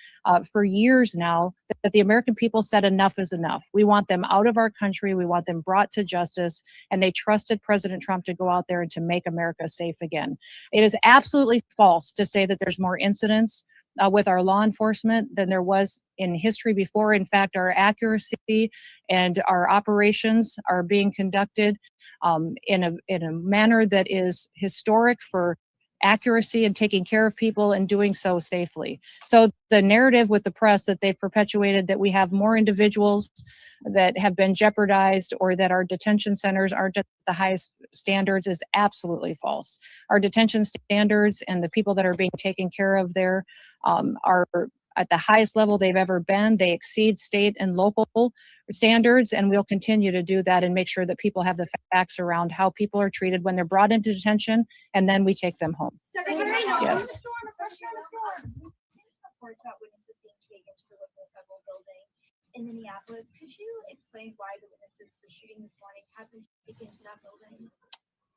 for years now, that the American people said enough is enough. We want them out of our country. We want them brought to justice. And they trusted President Trump to go out there and to make America safe again. It is absolutely false to say that there's more incidents with our law enforcement than there was in history before. In fact, our accuracy and our operations are being conducted in a manner that is historic for accuracy and taking care of people and doing so safely. So the narrative with the press that they've perpetuated that we have more individuals that have been jeopardized or that our detention centers aren't at the highest standards is absolutely false. Our detention standards and the people that are being taken care of there are at the highest level they've ever been. They exceed state and local standards, and we'll continue to do that and make sure that people have the facts around how people are treated when they're brought into detention, and then we take them home. Secretary, Yes. Reports about witnesses being taken to the local federal building in Minneapolis. Could you explain why the witnesses for shooting this morning have been taken to that building?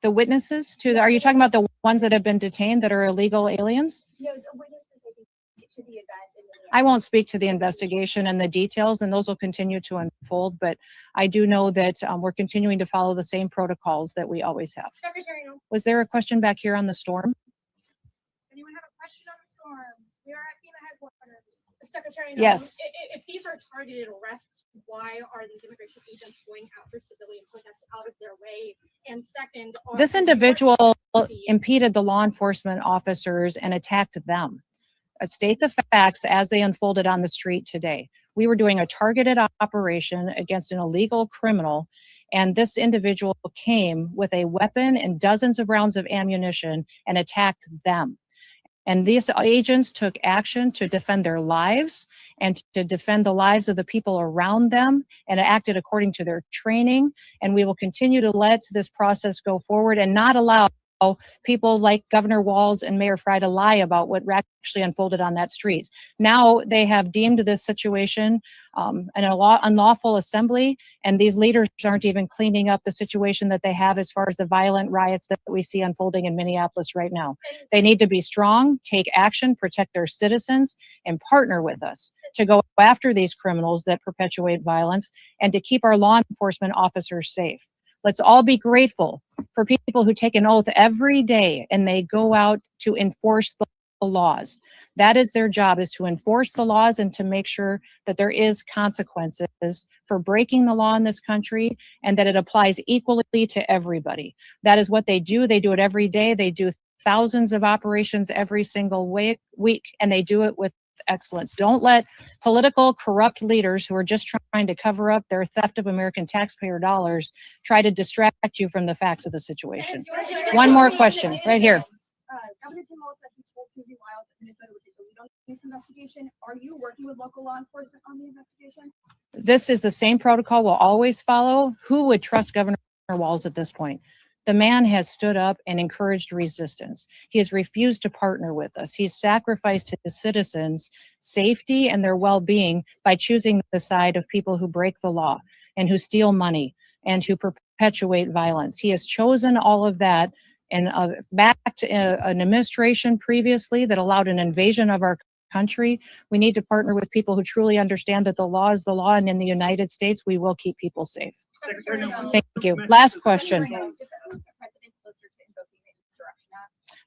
The witnesses are you talking about the ones that have been detained that are illegal aliens? No, the witnesses, I think, to the event in Minneapolis. I won't speak to the investigation and the details, and those will continue to unfold, but I do know that we're continuing to follow the same protocols that we always have. Secretary, Was there a question back here on the storm? Anyone have a question on the storm? We are at FEMA headquarters. Secretary, Yes. If these are targeted arrests, why are these immigration agents going after civilian protests out of their way? And second, This individual impeded the law enforcement officers and attacked them. State the facts as they unfolded on the street today. We were doing a targeted operation against an illegal criminal, and this individual came with a weapon and dozens of rounds of ammunition and attacked them. And these agents took action to defend their lives and to defend the lives of the people around them and acted according to their training. And we will continue to let this process go forward and not allow people like Governor Walz and Mayor Fry to lie about what actually unfolded on that street. Now they have deemed this situation an unlawful assembly, and these leaders aren't even cleaning up the situation that they have as far as the violent riots that we see unfolding in Minneapolis right now. They need to be strong, take action, protect their citizens, and partner with us to go after these criminals that perpetuate violence and to keep our law enforcement officers safe. Let's all be grateful for people who take an oath every day and they go out to enforce the laws. That is their job, is to enforce the laws and to make sure that there is consequences for breaking the law in this country and that it applies equally to everybody. That is what they do. They do it every day. They do thousands of operations every single week, and they do it with excellence. Don't let political corrupt leaders who are just trying to cover up their theft of American taxpayer dollars try to distract you from the facts of the situation. One more question right here. Governor Tim Walz said he told Susie Wiles that Minnesota would take the lead on this investigation. Are you working with local law enforcement on the investigation? This is the same protocol we'll always follow. Who would trust Governor Walz at this point? The man has stood up and encouraged resistance. He has refused to partner with us. He's sacrificed his citizens' safety and their well-being by choosing the side of people who break the law and who steal money and who perpetuate violence. He has chosen all of that and backed an administration previously that allowed an invasion of our country. We need to partner with people who truly understand that the law is the law, and in the United States, we will keep people safe. Thank you. Last question.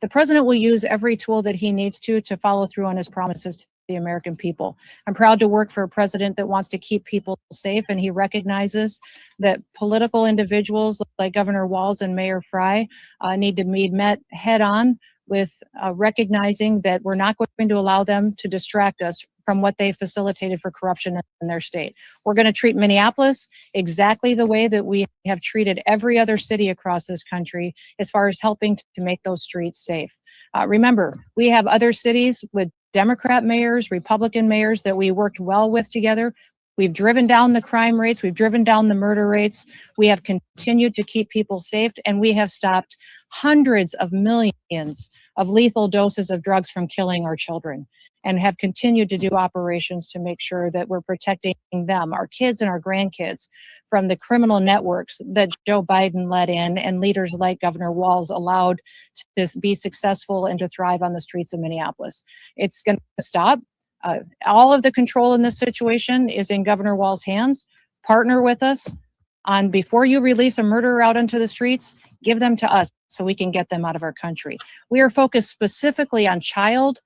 The president will use every tool that he needs to follow through on his promises to the American people. I'm proud to work for a president that wants to keep people safe, and he recognizes that political individuals like Governor Walz and Mayor Fry need to be met head on with recognizing that we're not going to allow them to distract us from what they facilitated for corruption in their state. We're going to treat Minneapolis exactly the way that we have treated every other city across this country as far as helping to make those streets safe. Remember, we have other cities with Democrat mayors, Republican mayors that we worked well with together. We've driven down the crime rates. We've driven down the murder rates. We have continued to keep people safe, and we have stopped hundreds of millions of lethal doses of drugs from killing our children, and have continued to do operations to make sure that we're protecting them, our kids and our grandkids, from the criminal networks that Joe Biden let in and leaders like Governor Walz allowed to be successful and to thrive on the streets of Minneapolis. It's going to stop. All of the control in this situation is in Governor Walz's hands. Partner with us on, before you release a murderer out into the streets, give them to us so we can get them out of our country. We are focused specifically on child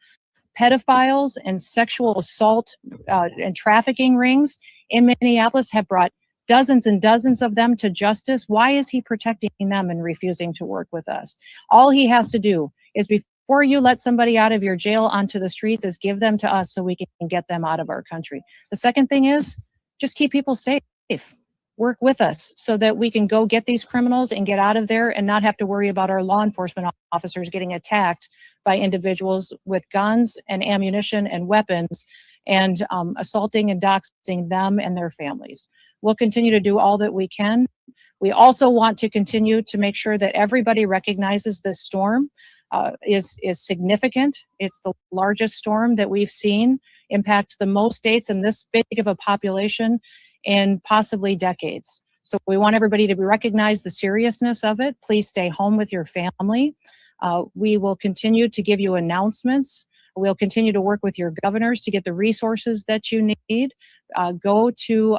pedophiles and sexual assault and trafficking rings in Minneapolis, have brought dozens and dozens of them to justice. Why is he protecting them and refusing to work with us? All he has to do is, before you let somebody out of your jail onto the streets, is give them to us so we can get them out of our country. The second thing is just keep people safe. Work with us so that we can go get these criminals and get out of there and not have to worry about our law enforcement officers getting attacked by individuals with guns and ammunition and weapons and assaulting and doxing them and their families. We'll continue to do all that we can. We also want to continue to make sure that everybody recognizes this storm is significant. It's the largest storm that we've seen impact the most states and this big of a population in possibly decades. So we want everybody to recognize the seriousness of it. Please stay home with your family. We will continue to give you announcements. We'll continue to work with your governors to get the resources that you need. Go to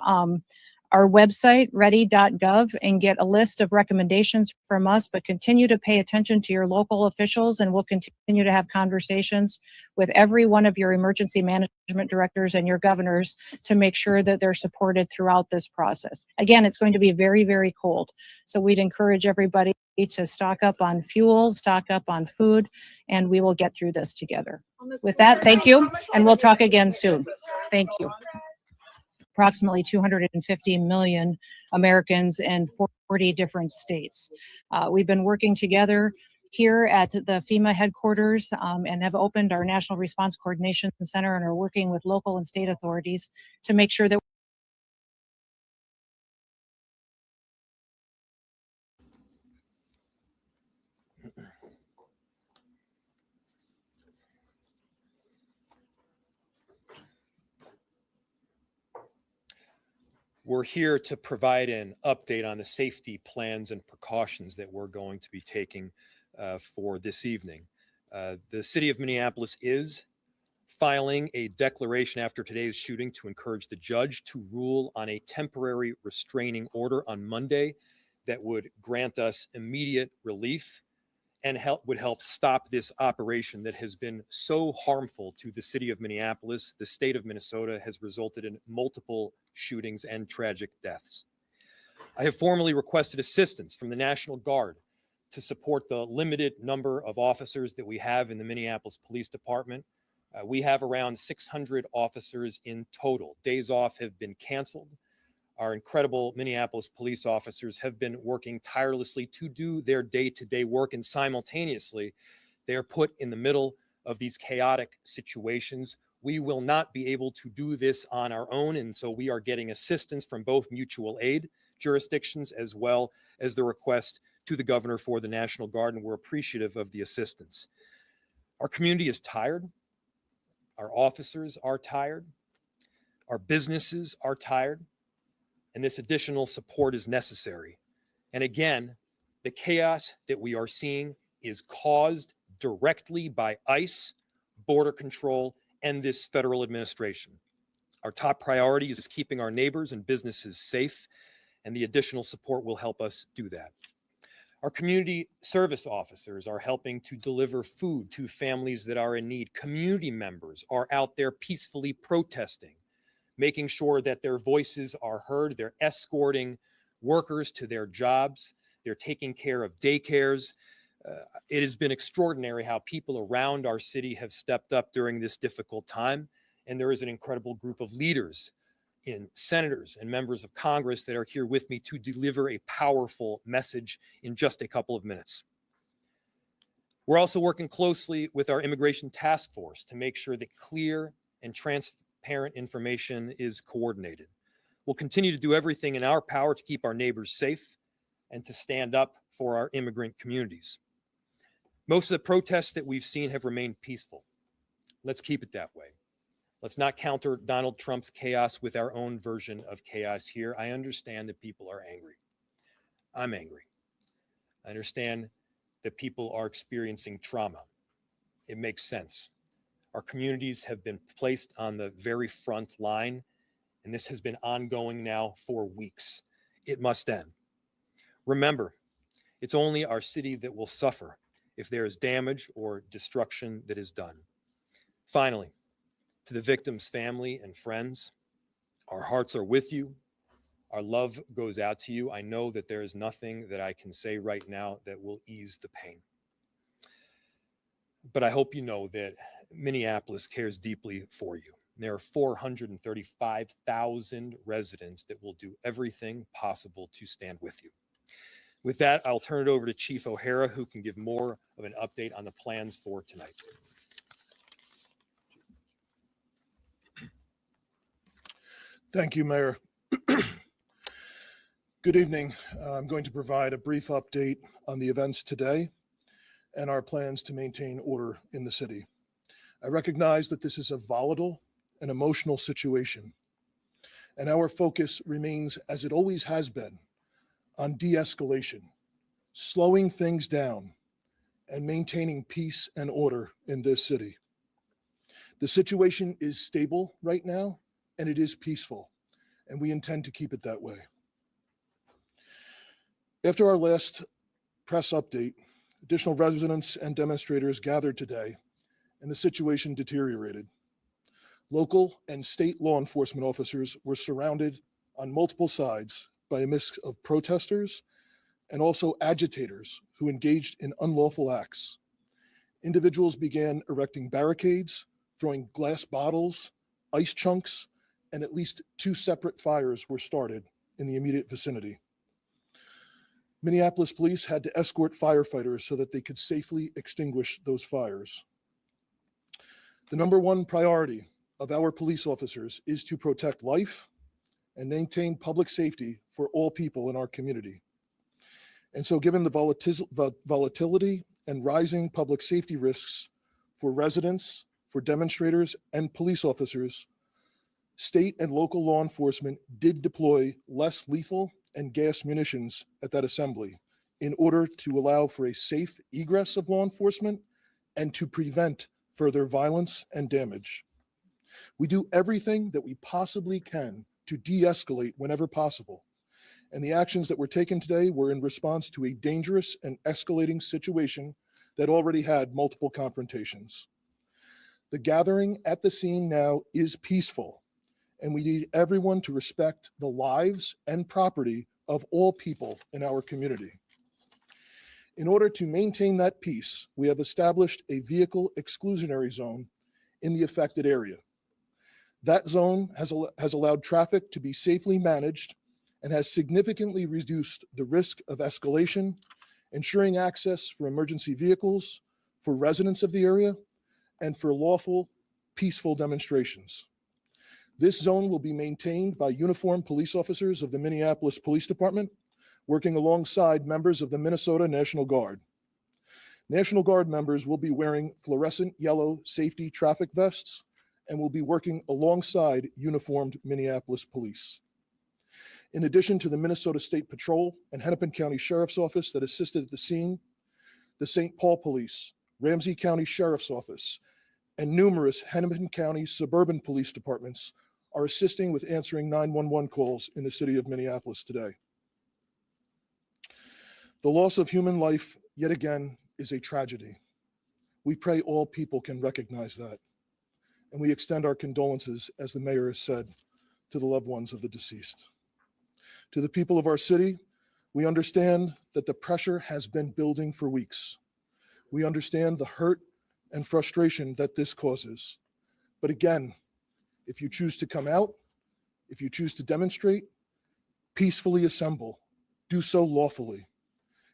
our website, ready.gov, and get a list of recommendations from us, but continue to pay attention to your local officials, and we'll continue to have conversations with every one of your emergency management directors and your governors to make sure that they're supported throughout this process. Again, it's going to be very, very cold. So we'd encourage everybody to stock up on fuel, stock up on food, and we will get through this together. With that, thank you, and we'll talk again soon. Thank you. Approximately 250 million Americans in 40 different states. We've been working together here at the FEMA headquarters and have opened our National Response Coordination Center and are working with local and state authorities to make sure that we're here to provide an update on the safety plans and precautions that we're going to be taking for this evening. The city of Minneapolis is filing a declaration after today's shooting to encourage the judge to rule on a temporary restraining order on Monday that would grant us immediate relief and would help stop this operation that has been so harmful to the city of Minneapolis. The state of Minnesota has resulted in multiple shootings and tragic deaths. I have formally requested assistance from the National Guard to support the limited number of officers that we have in the Minneapolis Police Department. We have around 600 officers in total. Days off have been canceled. Our incredible Minneapolis police officers have been working tirelessly to do their day-to-day work, and simultaneously, they are put in the middle of these chaotic situations. We will not be able to do this on our own, and so we are getting assistance from both mutual aid jurisdictions as well as the request to the governor for the National Guard, and we're appreciative of the assistance. Our community is tired. Our officers are tired. Our businesses are tired. And this additional support is necessary. And again, the chaos that we are seeing is caused directly by ICE, border control, and this federal administration. Our top priority is keeping our neighbors and businesses safe, and the additional support will help us do that. Our community service officers are helping to deliver food to families that are in need. Community members are out there peacefully protesting, making sure that their voices are heard. They're escorting workers to their jobs. They're taking care of daycares. It has been extraordinary how people around our city have stepped up during this difficult time. And there is an incredible group of leaders in senators and members of Congress that are here with me to deliver a powerful message in just a couple of minutes. We're also working closely with our immigration task force to make sure that clear and transparent information is coordinated. We'll continue to do everything in our power to keep our neighbors safe and to stand up for our immigrant communities. Most of the protests that we've seen have remained peaceful. Let's keep it that way. Let's not counter Donald Trump's chaos with our own version of chaos here. I understand that people are angry. I'm angry. I understand that people are experiencing trauma. It makes sense. Our communities have been placed on the very front line, and this has been ongoing now for weeks. It must end. Remember, it's only our city that will suffer if there is damage or destruction that is done. Finally, to the victim's family and friends, our hearts are with you. Our love goes out to you. I know that there is nothing that I can say right now that will ease the pain. But I hope you know that Minneapolis cares deeply for you. There are 435,000 residents that will do everything possible to stand with you. With that, I'll turn it over to Chief O'Hara, who can give more of an update on the plans for tonight. Thank you, Mayor. Good evening. I'm going to provide a brief update on the events today and our plans to maintain order in the city. I recognize that this is a volatile and emotional situation, and our focus remains, as it always has been, on de-escalation, slowing things down, and maintaining peace and order in this city. The situation is stable right now, and it is peaceful, and we intend to keep it that way. After our last press update, additional residents and demonstrators gathered today, and the situation deteriorated. Local and state law enforcement officers were surrounded on multiple sides by a mix of protesters and also agitators who engaged in unlawful acts. Individuals began erecting barricades, throwing glass bottles, ice chunks, and at least 2 separate fires were started in the immediate vicinity. Minneapolis police had to escort firefighters so that they could safely extinguish those fires. The number one priority of our police officers is to protect life and maintain public safety for all people in our community. And so given the volatility and rising public safety risks for residents, for demonstrators, and police officers, state and local law enforcement did deploy less lethal and gas munitions at that assembly in order to allow for a safe egress of law enforcement and to prevent further violence and damage. We do everything that we possibly can to de-escalate whenever possible. And the actions that were taken today were in response to a dangerous and escalating situation that already had multiple confrontations. The gathering at the scene now is peaceful, and we need everyone to respect the lives and property of all people in our community. In order to maintain that peace, we have established a vehicle exclusionary zone in the affected area. That zone has allowed traffic to be safely managed and has significantly reduced the risk of escalation, ensuring access for emergency vehicles, for residents of the area, and for lawful, peaceful demonstrations. This zone will be maintained by uniformed police officers of the Minneapolis Police Department, working alongside members of the Minnesota National Guard. National Guard members will be wearing fluorescent yellow safety traffic vests and will be working alongside uniformed Minneapolis police. In addition to the Minnesota State Patrol and Hennepin County Sheriff's Office that assisted at the scene, the St. Paul Police, Ramsey County Sheriff's Office, and numerous Hennepin County suburban police departments are assisting with answering 911 calls in the city of Minneapolis today. The loss of human life, yet again, is a tragedy. We pray all people can recognize that, and we extend our condolences, as the mayor has said, to the loved ones of the deceased. To the people of our city, we understand that the pressure has been building for weeks. We understand the hurt and frustration that this causes. But again, if you choose to come out, if you choose to demonstrate, peacefully assemble, do so lawfully,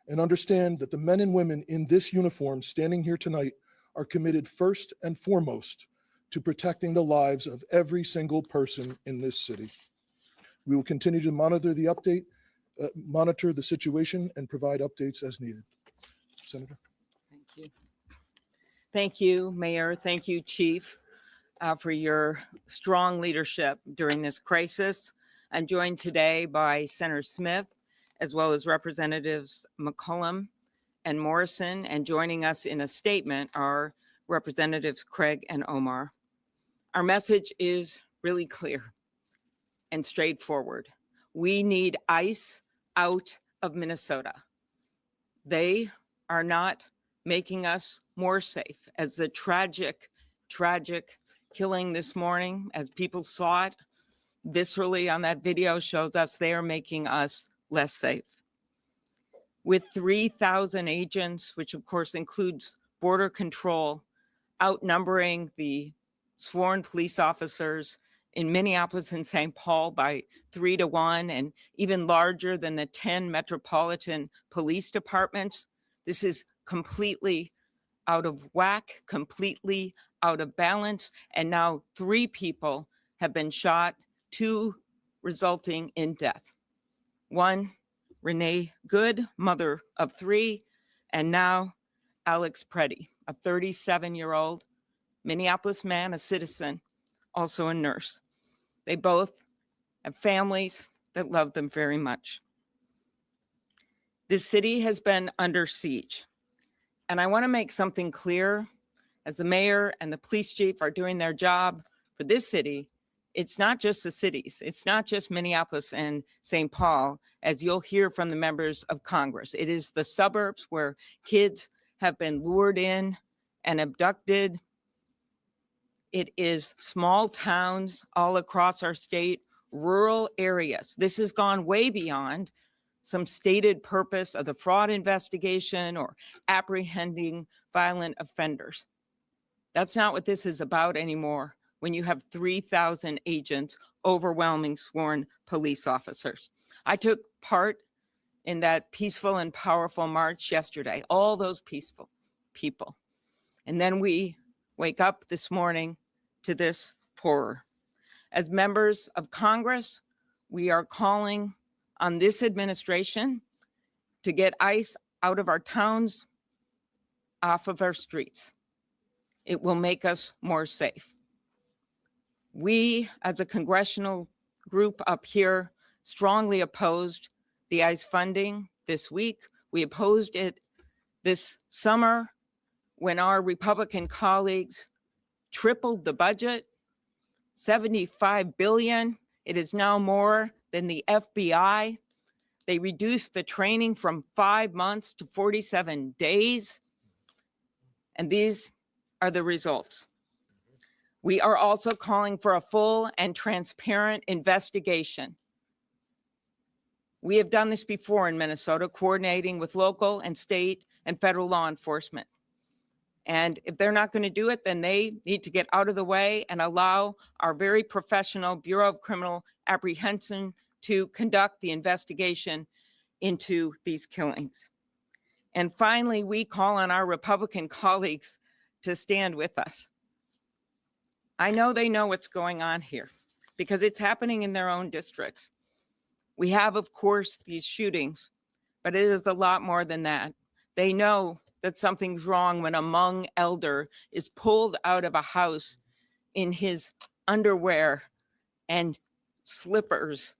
and understand that the men and women in this uniform standing here tonight are committed first and foremost to protecting the lives of every single person in this city. We will continue to monitor the situation and provide updates as needed. Senator. Thank you. Thank you, Mayor. Thank you, Chief, for your strong leadership during this crisis. I'm joined today by Senator Smith, as well as Representatives McCollum and Morrison, and joining us in a statement are Representatives Craig and Omar. Our message is really clear and straightforward. We need ICE out of Minnesota. They are not making us more safe. As the tragic killing this morning, as people saw it viscerally on that video, shows us they are making us less safe. With 3,000 agents, which of course includes border control, outnumbering the sworn police officers in Minneapolis and St. Paul by 3-1, and even larger than the 10 metropolitan police departments. This is completely out of whack, completely out of balance. And now 3 people have been shot, 2 resulting in death. 1, Renee Good, mother of 3, and now Alex Preddy, a 37-year-old Minneapolis man, a citizen, also a nurse. They both have families that love them very much. This city has been under siege. And I want to make something clear. As the mayor and the police chief are doing their job for this city, it's not just the cities. It's not just Minneapolis and St. Paul, as you'll hear from the members of Congress. It is the suburbs where kids have been lured in and abducted. It is small towns all across our state, rural areas. This has gone way beyond some stated purpose of the fraud investigation or apprehending violent offenders. That's not what this is about anymore when you have 3,000 agents overwhelming sworn police officers. I took part in that peaceful and powerful march yesterday, all those peaceful people. And then we wake up this morning to this horror. As members of Congress, we are calling on this administration to get ICE out of our towns, off of our streets. It will make us more safe. We, as a congressional group up here, strongly opposed the ICE funding this week. We opposed it this summer when our Republican colleagues tripled the budget, $75 billion. It is now more than the FBI. They reduced the training from 5 months to 47 days. And these are the results. We are also calling for a full and transparent investigation. We have done this before in Minnesota, coordinating with local and state and federal law enforcement. And if they're not going to do it, then they need to get out of the way and allow our very professional Bureau of Criminal Apprehension to conduct the investigation into these killings. And finally, we call on our Republican colleagues to stand with us. I know they know what's going on here because it's happening in their own districts. We have, of course, these shootings, but it is a lot more than that. They know that something's wrong when a Hmong elder is pulled out of a house in his underwear and slippers,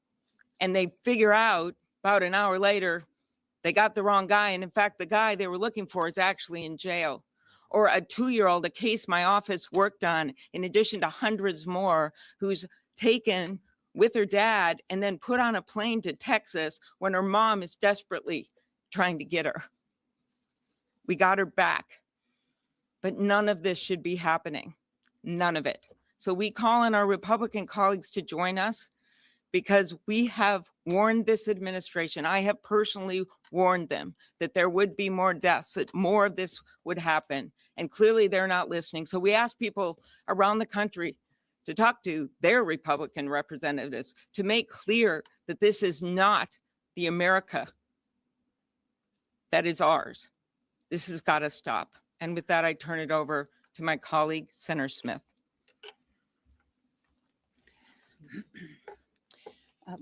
and they figure out about an hour later they got the wrong guy, and in fact the guy they were looking for is actually in jail. Or a 2-year-old, a case my office worked on in addition to hundreds more, who's taken with her dad and then put on a plane to Texas when her mom is desperately trying to get her. We got her back, but none of this should be happening. None of it. So we call on our Republican colleagues to join us because we have warned this administration. I have personally warned them that there would be more deaths, that more of this would happen. And clearly they're not listening. So we ask people around the country to talk to their Republican representatives to make clear that this is not the America that is ours. This has got to stop. And with that, I turn it over to my colleague, Senator Smith.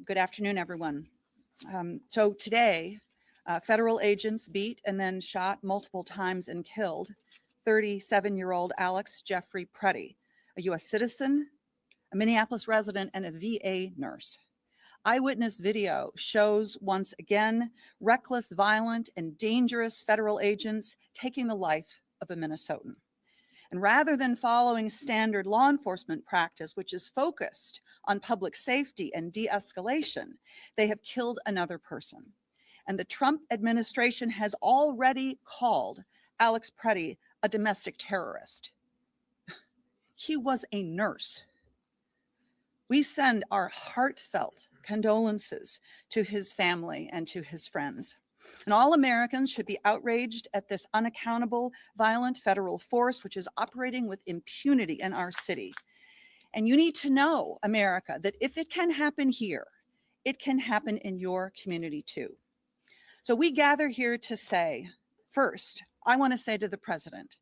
Good afternoon, everyone. So today, federal agents beat and then shot multiple times and killed 37-year-old Alex Jeffrey Preddy, a U.S. citizen, a Minneapolis resident, and a VA nurse. Eyewitness video shows once again reckless, violent, and dangerous federal agents taking the life of a Minnesotan. And rather than following standard law enforcement practice, which is focused on public safety and de-escalation, they have killed another person. And the Trump administration has already called Alex Preddy a domestic terrorist. He was a nurse. We send our heartfelt condolences to his family and to his friends. And all Americans should be outraged at this unaccountable, violent federal force, which is operating with impunity in our city. And you need to know, America, that if it can happen here, it can happen in your community too. So we gather here to say, first, I want to say to the president,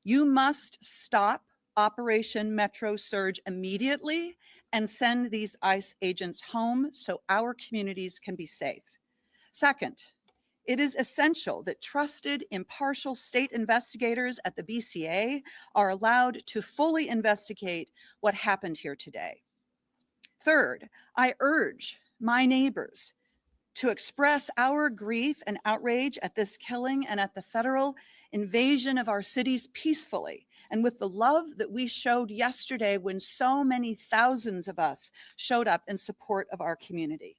you must stop Operation Metro Surge immediately and send these ICE agents home so our communities can be safe. Second, it is essential that trusted, impartial state investigators at the BCA are allowed to fully investigate what happened here today. Third, I urge my neighbors to express our grief and outrage at this killing and at the federal invasion of our cities peacefully and with the love that we showed yesterday when so many thousands of us showed up in support of our community.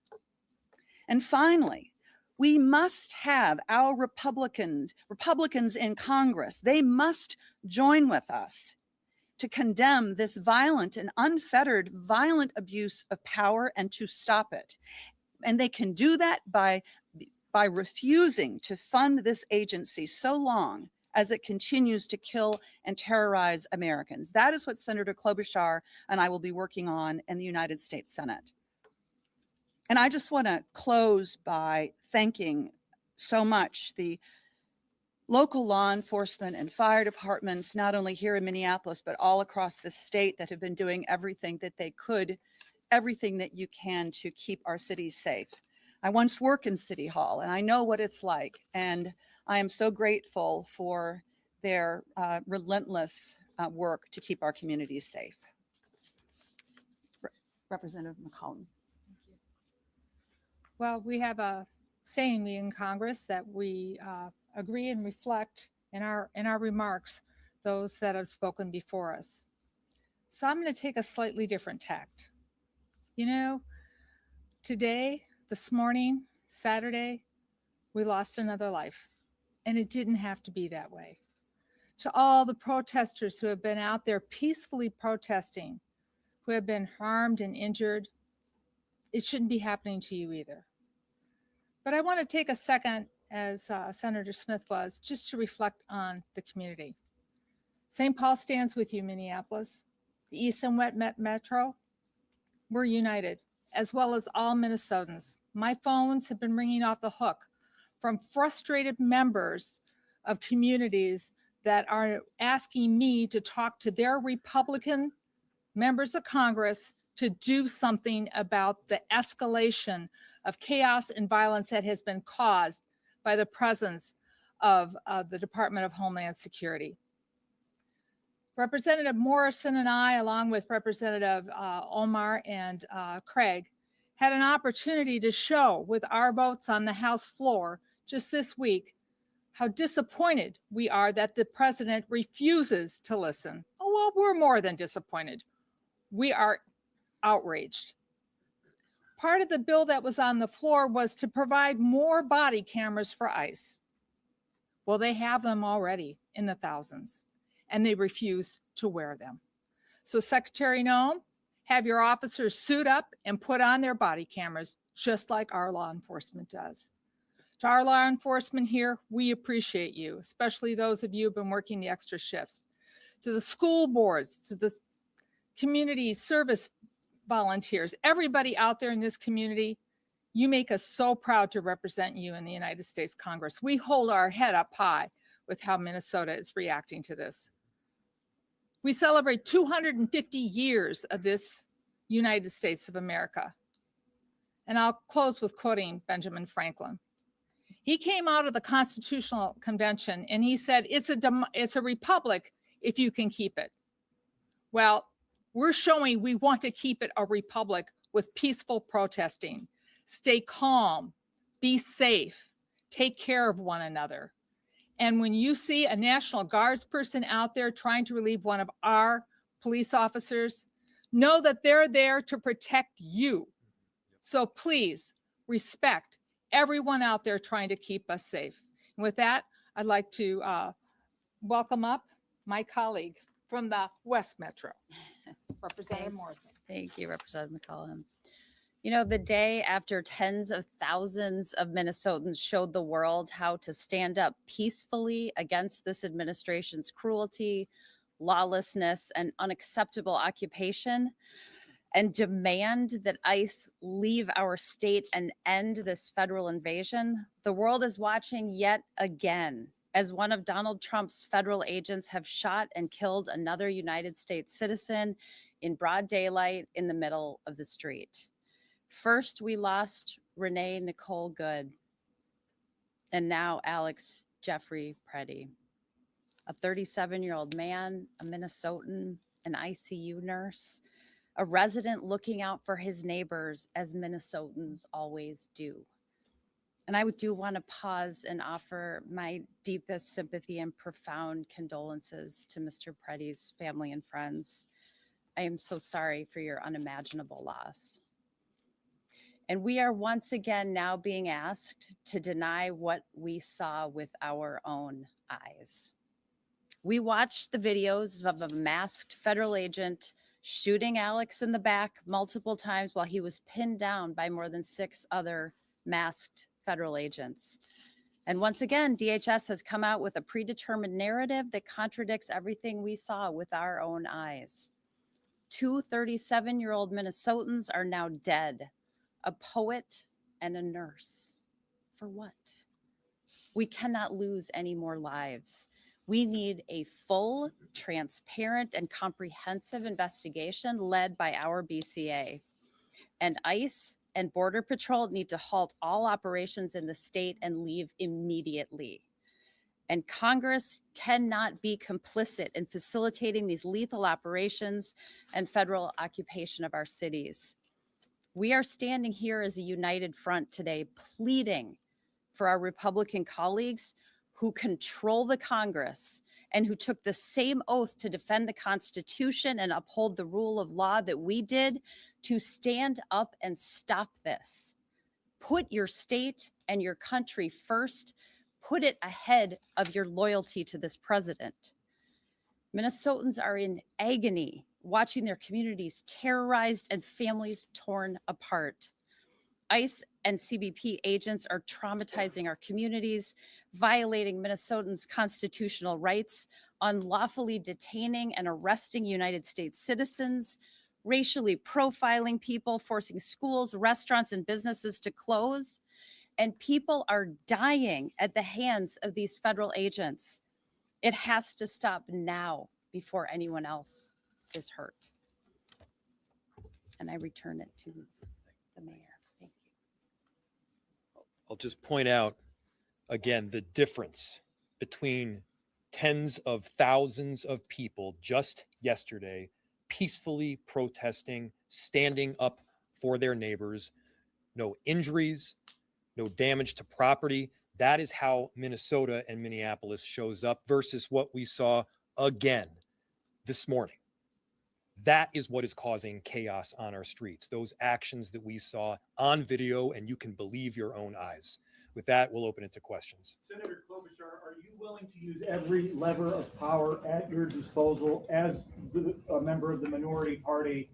And finally, we must have our Republicans in Congress. They must join with us to condemn this violent and unfettered violent abuse of power and to stop it. And they can do that by refusing to fund this agency so long as it continues to kill and terrorize Americans. That is what Senator Klobuchar and I will be working on in the United States Senate. And I just want to close by thanking so much the local law enforcement and fire departments, not only here in Minneapolis, but all across the state that have been doing everything that they could, everything that you can to keep our cities safe. I once worked in City Hall and I know what it's like. And I am so grateful for their relentless work to keep our communities safe. Representative McCollum. Well, we have a saying in Congress that we agree and reflect in our remarks those that have spoken before us. So I'm going to take a slightly different tact. You know, today, this morning, Saturday, we lost another life, and it didn't have to be that way. To all the protesters who have been out there peacefully protesting, who have been harmed and injured, it shouldn't be happening to you either. But I want to take a second, as Senator Smith was, just to reflect on the community. St. Paul stands with you, Minneapolis. The East and West Metro, we're united, as well as all Minnesotans. My phones have been ringing off the hook from frustrated members of communities that are asking me to talk to their Republican members of Congress to do something about the escalation of chaos and violence that has been caused by the presence of the Department of Homeland Security. Representative Morrison and I, along with Representative Omar and Craig, had an opportunity to show with our votes on the House floor just this week how disappointed we are that the president refuses to listen. Oh, well, we're more than disappointed. We are outraged. Part of the bill that was on the floor was to provide more body cameras for ICE. Well, they have them already in the thousands, and they refuse to wear them. So Secretary Noem, have your officers suit up and put on their body cameras, just like our law enforcement does. To our law enforcement here, we appreciate you, especially those of you who've been working the extra shifts. To the school boards, to the community service volunteers, everybody out there in this community, you make us so proud to represent you in the United States Congress. We hold our head up high with how Minnesota is reacting to this. We celebrate 250 years of this United States of America. And I'll close with quoting Benjamin Franklin. He came out of the Constitutional Convention and he said, it's a republic if you can keep it. Well, we're showing we want to keep it a republic with peaceful protesting. Stay calm, be safe, take care of one another. And when you see a National Guards person out there trying to relieve one of our police officers, know that they're there to protect you. So please respect everyone out there trying to keep us safe. And with that, I'd like to welcome up my colleague from the West Metro, Representative Morrison. Thank you, Representative McCollum. You know, the day after tens of thousands of Minnesotans showed the world how to stand up peacefully against this administration's cruelty, lawlessness, and unacceptable occupation, and demand that ICE leave our state and end this federal invasion, the world is watching yet again as one of Donald Trump's federal agents have shot and killed another United States citizen in broad daylight in the middle of the street. First, we lost Renee Nicole Good, and now Alex Jeffrey Preddy, a 37-year-old man, a Minnesotan, an ICU nurse, a resident looking out for his neighbors as Minnesotans always do. And I do want to pause and offer my deepest sympathy and profound condolences to Mr. Preddy's family and friends. I am so sorry for your unimaginable loss. And we are once again now being asked to deny what we saw with our own eyes. We watched the videos of a masked federal agent shooting Alex in the back multiple times while he was pinned down by more than 6 other masked federal agents. And once again, DHS has come out with a predetermined narrative that contradicts everything we saw with our own eyes. 2 37-year-old Minnesotans are now dead a poet, and a nurse. For what? We cannot lose any more lives. We need a full, transparent, and comprehensive investigation led by our BCA. And ICE and Border Patrol need to halt all operations in the state and leave immediately. And Congress cannot be complicit in facilitating these lethal operations and federal occupation of our cities. We are standing here as a united front today, pleading for our Republican colleagues who control the Congress and who took the same oath to defend the Constitution and uphold the rule of law that we did, to stand up and stop this. Put your state and your country first. Put it ahead of your loyalty to this president. Minnesotans are in agony, watching their communities terrorized and families torn apart. ICE and CBP agents are traumatizing our communities, violating Minnesotans' constitutional rights, unlawfully detaining and arresting United States citizens, racially profiling people, forcing schools, restaurants, and businesses to close. And people are dying at the hands of these federal agents. It has to stop now before anyone else is hurt. And I return it to the mayor. Thank you. I'll just point out again the difference between tens of thousands of people just yesterday peacefully protesting, standing up for their neighbors, no injuries, no damage to property. That is how Minnesota and Minneapolis shows up versus what we saw again this morning. That is what is causing chaos on our streets, those actions that we saw on video, and you can believe your own eyes. With that, we'll open it to questions. Senator Klobuchar, are you willing to use every lever of power at your disposal as a member of the minority party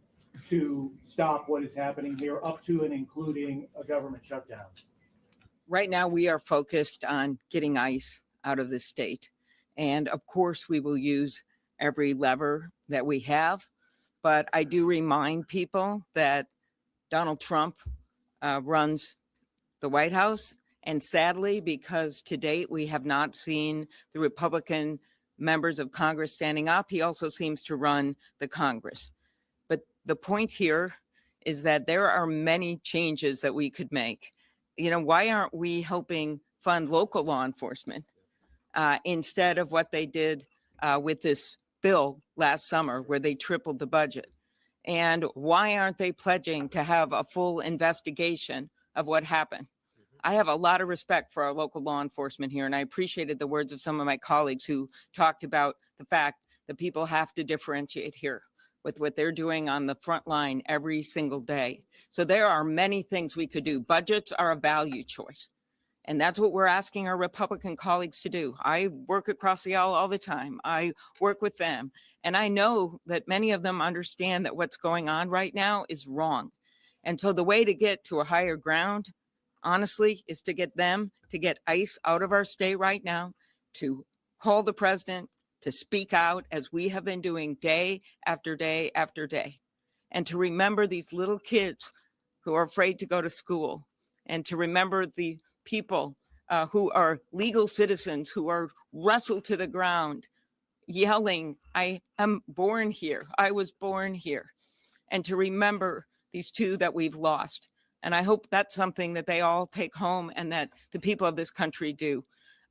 to stop what is happening here, up to and including a government shutdown? Right now, we are focused on getting ICE out of the state. And of course, we will use every lever that we have. But I do remind people that Donald Trump runs the White House. And sadly, because to date, we have not seen the Republican members of Congress standing up, he also seems to run the Congress. But the point here is that there are many changes that we could make. You know, why aren't we helping fund local law enforcement instead of what they did with this bill last summer, where they tripled the budget? And why aren't they pledging to have a full investigation of what happened? I have a lot of respect for our local law enforcement here, and I appreciated the words of some of my colleagues who talked about the fact that people have to differentiate here with what they're doing on the front line every single day. So there are many things we could do. Budgets are a value choice, and that's what we're asking our Republican colleagues to do. I work across the aisle all the time. I work with them, and I know that many of them understand that what's going on right now is wrong. And so the way to get to a higher ground, honestly, is to get them to get ICE out of our state right now, to call the president, to speak out as we have been doing day after day after day, and to remember these little kids who are afraid to go to school, and to remember the people who are legal citizens who are wrestled to the ground, yelling, "I am born here. I was born here," and to remember these two that we've lost. And I hope that's something that they all take home and that the people of this country do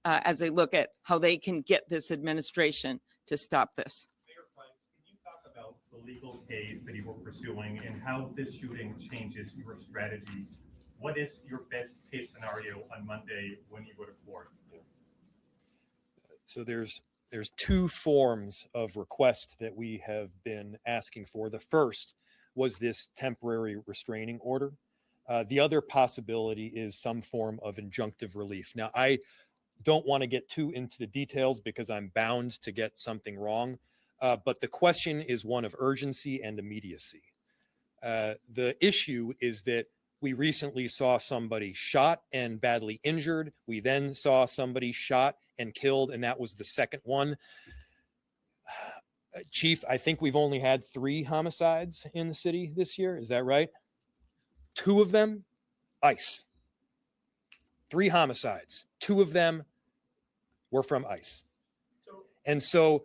as they look at how they can get this administration to stop this. Mayor Frank, can you talk about the legal case that you were pursuing and how this shooting changes your strategy? What is your best case scenario on Monday when you go to court? So there's two forms of request that we have been asking for. The first was this temporary restraining order. The other possibility is some form of injunctive relief. Now, I don't want to get too into the details because I'm bound to get something wrong, but the question is one of urgency and immediacy. The issue is that we recently saw somebody shot and badly injured. We then saw somebody shot and killed, and that was the second one. Chief, I think we've only had 3 homicides in the city this year. Is that right? 2 of them ICE. 3 homicides. 2 of them were from ICE. And so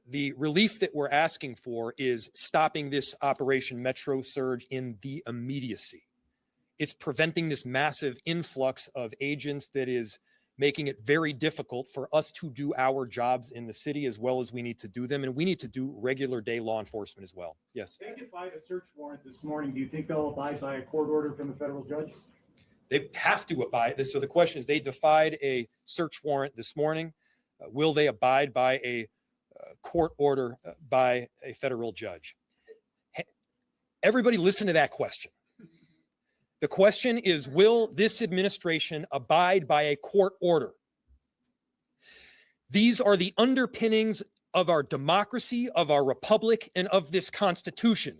the relief that we're asking for is stopping this Operation Metro Surge in the immediacy. It's preventing this massive influx of agents that is making it very difficult for us to do our jobs in the city as well as we need to do them. And we need to do regular day law enforcement as well. Yes. They defied a search warrant this morning. Do you think they'll abide by a court order from the federal judge? They have to abide. So the question is, they defied a search warrant this morning. Will they abide by a court order by a federal judge? Everybody listen to that question. The question is, will this administration abide by a court order? These are the underpinnings of our democracy, of our republic, and of this Constitution.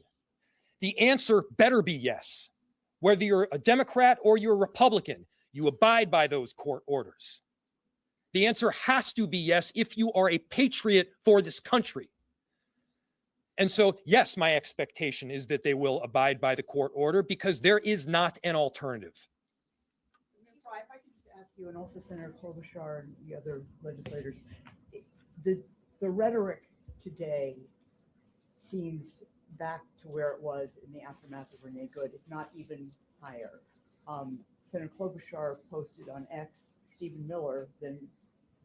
The answer better be yes. Whether you're a Democrat or you're a Republican, you abide by those court orders. The answer has to be yes if you are a patriot for this country. And so, yes, my expectation is that they will abide by the court order because there is not an alternative. If I could just ask you, and also Senator Klobuchar and the other legislators, the rhetoric today seems back to where it was in the aftermath of Renee Good, if not even higher. Senator Klobuchar posted on X, Stephen Miller, then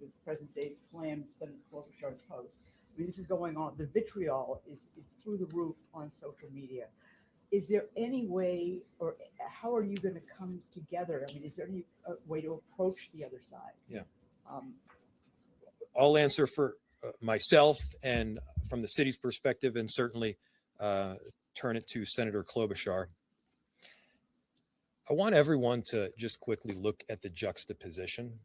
the President slammed Senator Klobuchar's post. I mean, this is going on. The vitriol is through the roof on social media. Is there any way, or how are you going to come together? I mean, is there any way to approach the other side? Yeah. I'll answer for myself and from the city's perspective, and certainly turn it to Senator Klobuchar. I want everyone to just quickly look at the juxtaposition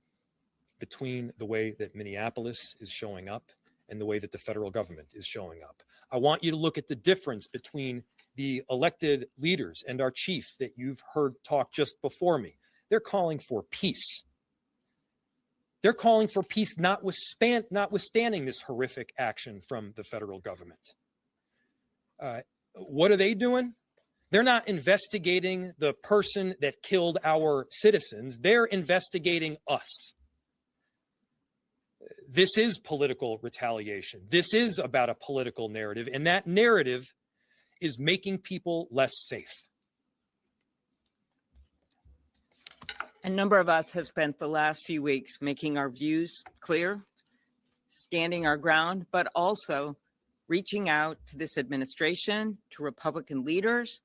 between the way that Minneapolis is showing up and the way that the federal government is showing up. I want you to look at the difference between the elected leaders and our chief that you've heard talk just before me. They're calling for peace. They're calling for peace notwithstanding this horrific action from the federal government. What are they doing? They're not investigating the person that killed our citizens. They're investigating us. This is political retaliation. This is about a political narrative, and that narrative is making people less safe. A number of us have spent the last few weeks making our views clear, standing our ground, but also reaching out to this administration, to Republican leaders,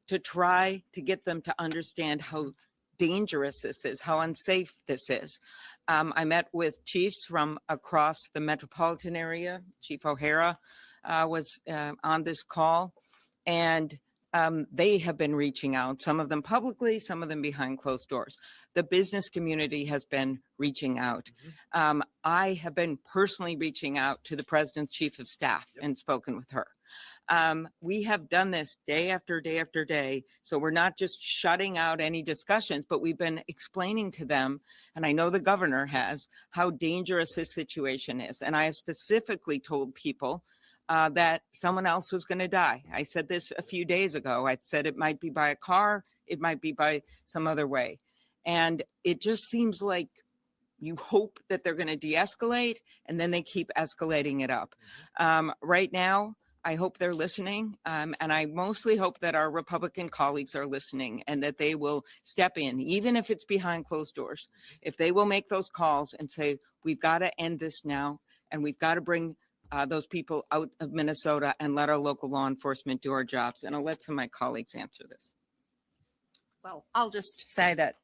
to try to get them to understand how dangerous this is, how unsafe this is. I met with chiefs from across the metropolitan area. Chief O'Hara was on this call, and they have been reaching out, some of them publicly, some of them behind closed doors. The business community has been reaching out. I have been personally reaching out to the president's chief of staff and spoken with her. We have done this day after day after day. So we're not just shutting out any discussions, but we've been explaining to them, and I know the governor has, how dangerous this situation is. And I have specifically told people that someone else was going to die. I said this a few days ago. I said it might be by a car, it might be by some other way. And it just seems like you hope that they're going to de-escalate, and then they keep escalating it up. Right now, I hope they're listening, and I mostly hope that our Republican colleagues are listening and that they will step in, even if it's behind closed doors. If they will make those calls and say, we've got to end this now, and we've got to bring those people out of Minnesota and let our local law enforcement do our jobs. And I'll let some of my colleagues answer this. Well, I'll just say that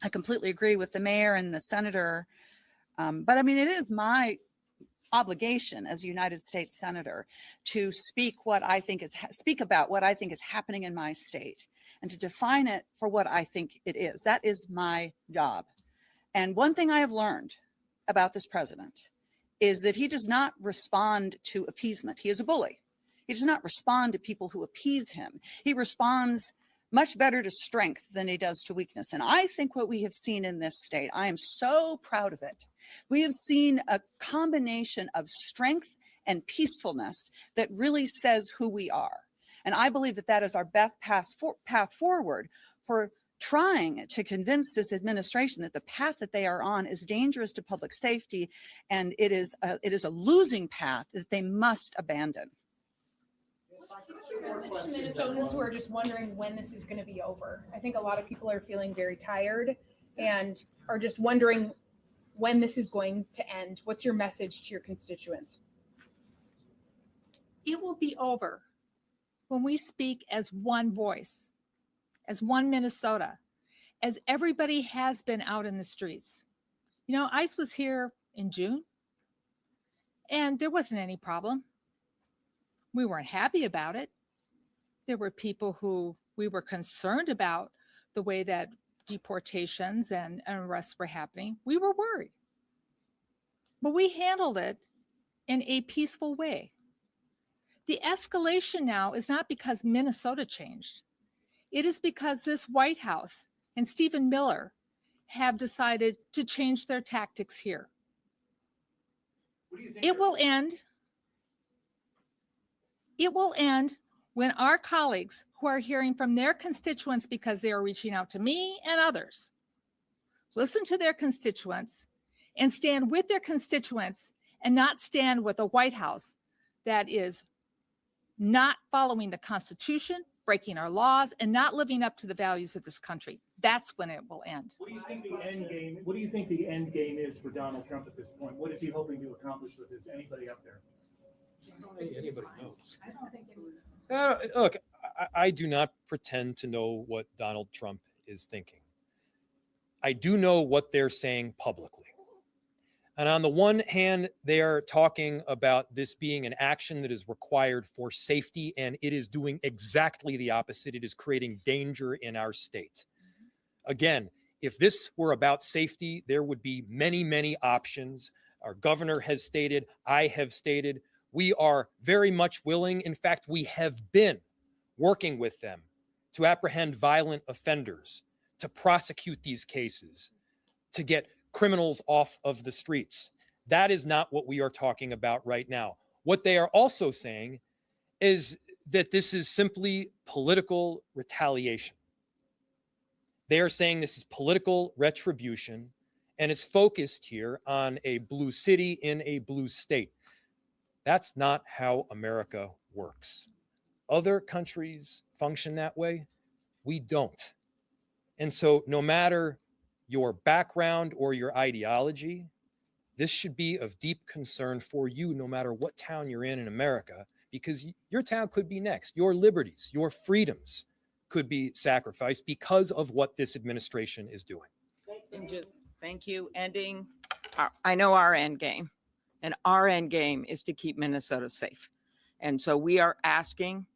I completely agree with the mayor and the senator. But I mean, it is my obligation as a United States Senator to speak about what I think is happening in my state and to define it for what I think it is. That is my job. And one thing I have learned about this president is that he does not respond to appeasement. He is a bully. He does not respond to people who appease him. He responds much better to strength than he does to weakness. And I think what we have seen in this state, I am so proud of it. We have seen a combination of strength and peacefulness that really says who we are. And I believe that that is our best path forward for trying to convince this administration that the path that they are on is dangerous to public safety, and it is a losing path that they must abandon. Message to Minnesotans who are just wondering when this is going to be over. I think a lot of people are feeling very tired and are just wondering when this is going to end. What's your message to your constituents? It will be over when we speak as one voice, as one Minnesota, as everybody has been out in the streets. You know, ICE was here in June, and there wasn't any problem. We weren't happy about it. There were people who we were concerned about the way that deportations and arrests were happening. We were worried. But we handled it in a peaceful way. The escalation now is not because Minnesota changed. It is because this White House and Stephen Miller have decided to change their tactics here. It will end. It will end when our colleagues who are hearing from their constituents, because they are reaching out to me and others, listen to their constituents and stand with their constituents and not stand with a White House that is not following the Constitution, breaking our laws, and not living up to the values of this country. That's when it will end. What do you think the end game? What do you think the end game is for Donald Trump at this point? What is he hoping to accomplish with this? Anybody up there? Anybody knows. I don't think it is. Look, I do not pretend to know what Donald Trump is thinking. I do know what they're saying publicly. And on the one hand, they are talking about this being an action that is required for safety, and it is doing exactly the opposite. It is creating danger in our state. Again, if this were about safety, there would be many, many options. Our governor has stated, I have stated, we are very much willing. In fact, we have been working with them to apprehend violent offenders, to prosecute these cases, to get criminals off of the streets. That is not what we are talking about right now. What they are also saying is that this is simply political retaliation. They are saying this is political retribution, and it's focused here on a blue city in a blue state. That's not how America works. Other countries function that way. We don't. And so no matter your background or your ideology, this should be of deep concern for you, no matter what town you're in America, because your town could be next. Your liberties, your freedoms could be sacrificed because of what this administration is doing. Thank you. Ending, I know our end game, and our end game is to keep Minnesota safe. And so we are asking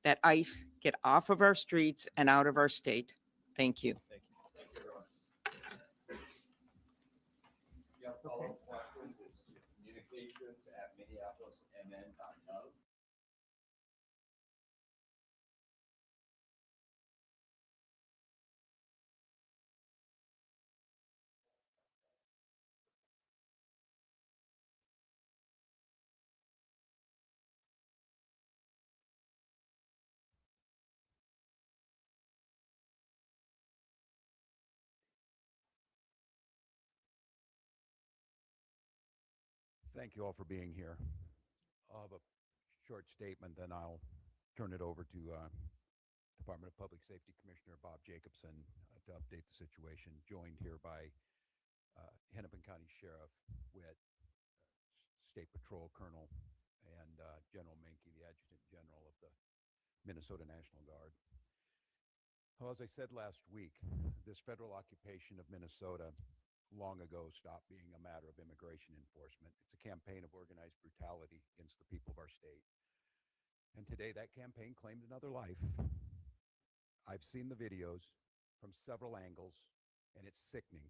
that ICE get off of our streets and out of our state. Thank you. Thank you. Thanks, everyone. You have follow-up questions, it's communications@minneapolismn.gov. Thank you all for being here. I'll have a short statement, then I'll turn it over to Department of Public Safety Commissioner Bob Jacobson to update the situation, joined here by Hennepin County Sheriff Witt, State Patrol Colonel, and General Menke, the Adjutant General of the Minnesota National Guard. Well, as I said last week, this federal occupation of Minnesota long ago stopped being a matter of immigration enforcement. It's a campaign of organized brutality against the people of our state. And today that campaign claimed another life. I've seen the videos from several angles, and it's sickening.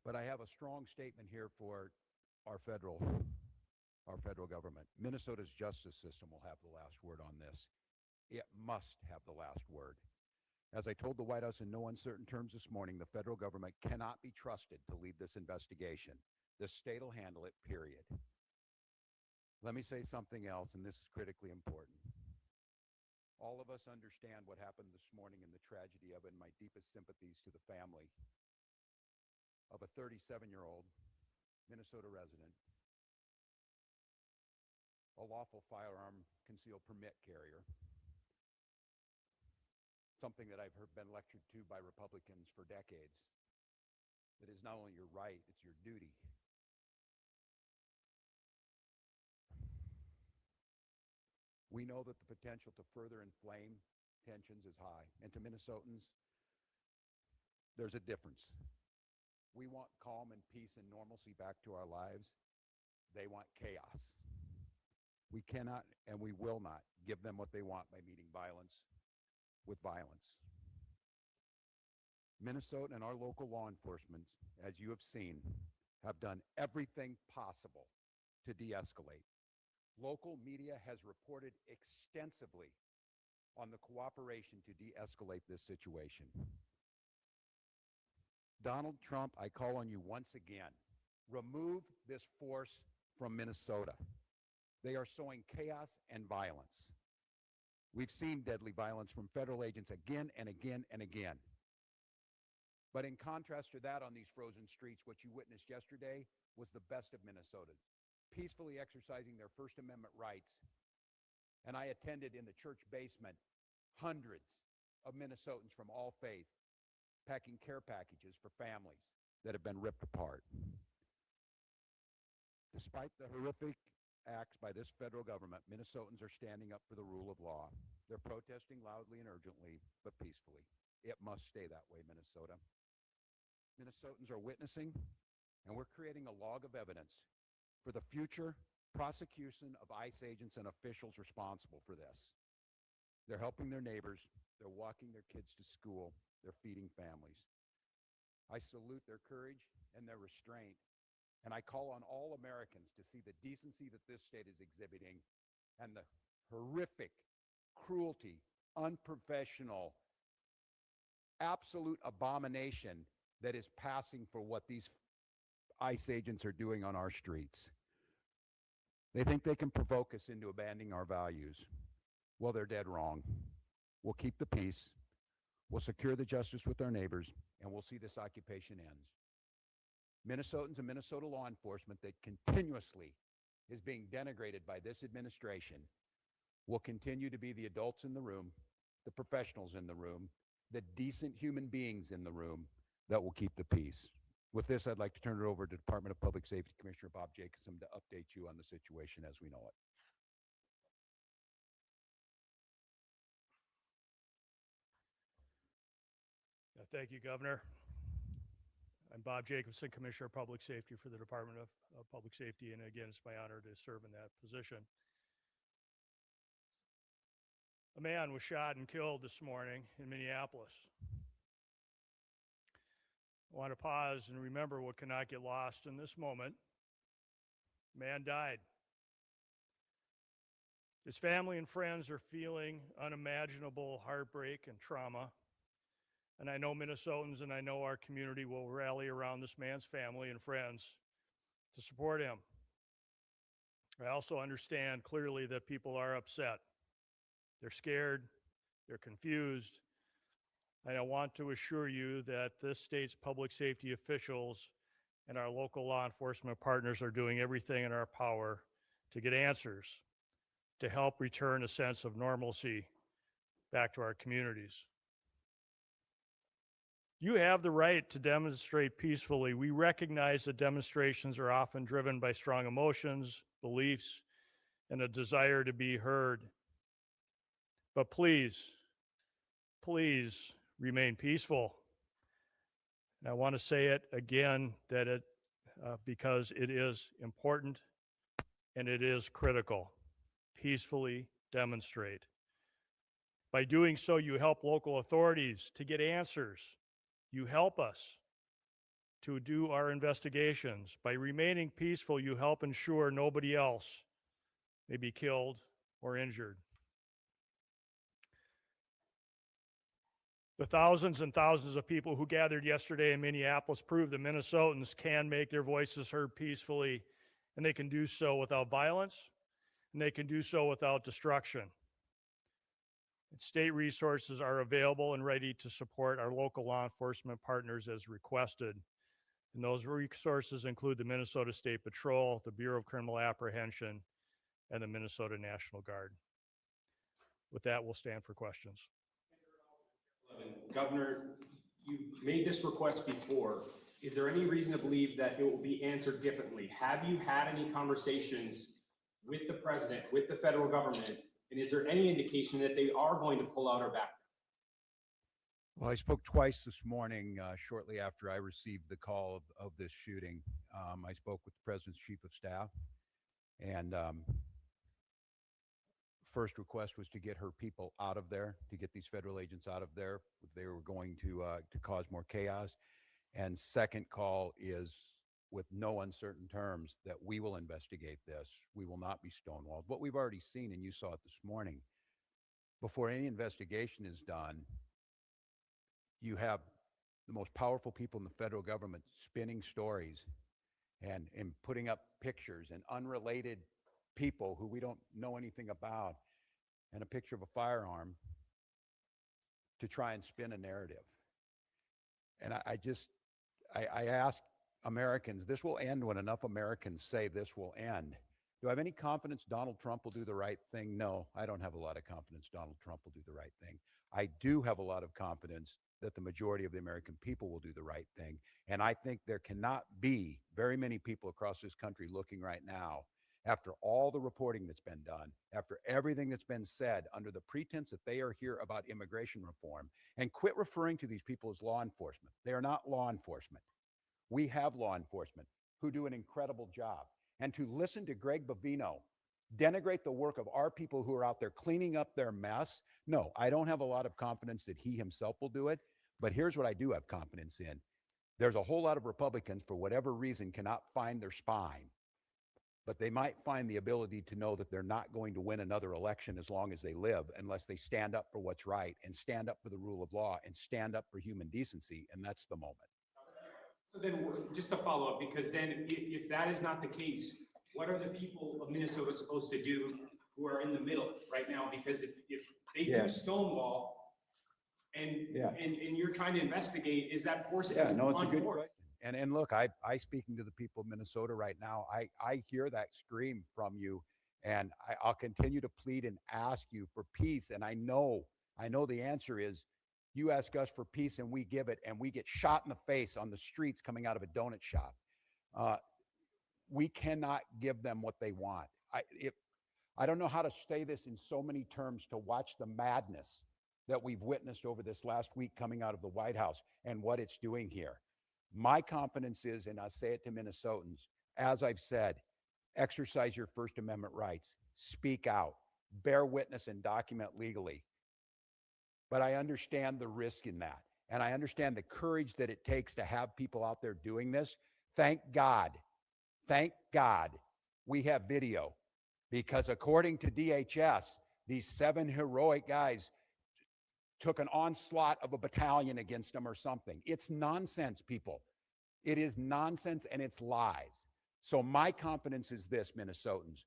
But I have a strong statement here for our federal government. Minnesota's justice system will have the last word on this. It must have the last word. As I told the White House in no uncertain terms this morning, the federal government cannot be trusted to lead this investigation. The state will handle it, period. Let me say something else, and this is critically important. All of us understand what happened this morning and the tragedy of it, and my deepest sympathies to the family of a 37-year-old Minnesota resident, a lawful firearm concealed permit carrier, something that I've been lectured to by Republicans for decades, that is not only your right, it's your duty. We know that the potential to further inflame tensions is high. And to Minnesotans, there's a difference. We want calm and peace and normalcy back to our lives. They want chaos. We cannot and we will not give them what they want by meeting violence with violence. Minnesota and our local law enforcement, as you have seen, have done everything possible to de-escalate. Local media has reported extensively on the cooperation to de-escalate this situation. Donald Trump, I call on you once again, remove this force from Minnesota. They are sowing chaos and violence. We've seen deadly violence from federal agents again and again and again. But in contrast to that, on these frozen streets, what you witnessed yesterday was the best of Minnesotans, peacefully exercising their First Amendment rights. And I attended in the church basement hundreds of Minnesotans from all faiths packing care packages for families that have been ripped apart. Despite the horrific acts by this federal government, Minnesotans are standing up for the rule of law. They're protesting loudly and urgently, but peacefully. It must stay that way, Minnesota. Minnesotans are witnessing, and we're creating a log of evidence for the future prosecution of ICE agents and officials responsible for this. They're helping their neighbors. They're walking their kids to school. They're feeding families. I salute their courage and their restraint, and I call on all Americans to see the decency that this state is exhibiting and the horrific cruelty, unprofessional, absolute abomination that is passing for what these ICE agents are doing on our streets. They think they can provoke us into abandoning our values. Well, they're dead wrong. We'll keep the peace, we'll secure the justice with our neighbors, and we'll see this occupation ends. Minnesotans and Minnesota law enforcement that continuously is being denigrated by this administration will continue to be the adults in the room, the professionals in the room, the decent human beings in the room that will keep the peace. With this, I'd like to turn it over to Department of Public Safety Commissioner Bob Jacobson to update you on the situation as we know it. Thank you, Governor. I'm Bob Jacobson, Commissioner of Public Safety for the Department of Public Safety, and again, it's my honor to serve in that position. A man was shot and killed this morning in Minneapolis. I want to pause and remember what cannot get lost in this moment. Man died. His family and friends are feeling unimaginable heartbreak and trauma. And I know Minnesotans and I know our community will rally around this man's family and friends to support him. I also understand clearly that people are upset. They're scared, they're confused. And I want to assure you that this state's public safety officials and our local law enforcement partners are doing everything in our power to get answers, to help return a sense of normalcy back to our communities. You have the right to demonstrate peacefully. We recognize that demonstrations are often driven by strong emotions, beliefs, and a desire to be heard. But please, please remain peaceful. And I want to say it again that because it is important and it is critical. Peacefully demonstrate. By doing so, you help local authorities to get answers. You help us to do our investigations. By remaining peaceful, you help ensure nobody else may be killed or injured. The thousands and thousands of people who gathered yesterday in Minneapolis proved that Minnesotans can make their voices heard peacefully, and they can do so without violence, and they can do so without destruction. State resources are available and ready to support our local law enforcement partners as requested. And those resources include the Minnesota State Patrol, the Bureau of Criminal Apprehension, and the Minnesota National Guard. With that, we'll stand for questions. Governor, you've made this request before. Is there any reason to believe that it will be answered differently? Have you had any conversations with the president, with the federal government, and is there any indication that they are going to pull out or back? Well, I spoke twice this morning, shortly after I received the call of this shooting. I spoke with the president's chief of staff, and first request was to get her people out of there, to get these federal agents out of there. They were going to cause more chaos. And second call is, with no uncertain terms, that we will investigate this. We will not be stonewalled. What we've already seen, and you saw it this morning, before any investigation is done, you have the most powerful people in the federal government spinning stories and putting up pictures and unrelated people who we don't know anything about, and a picture of a firearm to try and spin a narrative. And I ask Americans, this will end when enough Americans say this will end. Do I have any confidence Donald Trump will do the right thing? No, I don't have a lot of confidence Donald Trump will do the right thing. I do have a lot of confidence that the majority of the American people will do the right thing. And I think there cannot be very many people across this country looking right now, after all the reporting that's been done, after everything that's been said, under the pretense that they are here about immigration reform, and quit referring to these people as law enforcement. They are not law enforcement. We have law enforcement who do an incredible job. And to listen to Greg Bovino denigrate the work of our people who are out there cleaning up their mess, no, I don't have a lot of confidence that he himself will do it. But here's what I do have confidence in. There's a whole lot of Republicans, for whatever reason, cannot find their spine. But they might find the ability to know that they're not going to win another election as long as they live, unless they stand up for what's right and stand up for the rule of law and stand up for human decency. And that's the moment. So then, just to follow up, because then if that is not the case, what are the people of Minnesota supposed to do who are in the middle right now? Because if they do Stonewall and you're trying to investigate, is that forcing it's a on good force? question. And look, I speaking to the people of Minnesota right now, I hear that scream from you, and I'll continue to plead and ask you for peace. And I know the answer is, you ask us for peace and we give it, and we get shot in the face on the streets coming out of a donut shop. We cannot give them what they want. I don't know how to say this in so many terms, to watch the madness that we've witnessed over this last week coming out of the White House and what it's doing here. My confidence is, and I say it to Minnesotans, as I've said, exercise your First Amendment rights, speak out, bear witness and document legally. But I understand the risk in that. And I understand the courage that it takes to have people out there doing this. Thank God we have video, because according to DHS, these 7 heroic guys took an onslaught of a battalion against them or something. It's nonsense, people. It is nonsense, and it's lies. So my confidence is this, Minnesotans.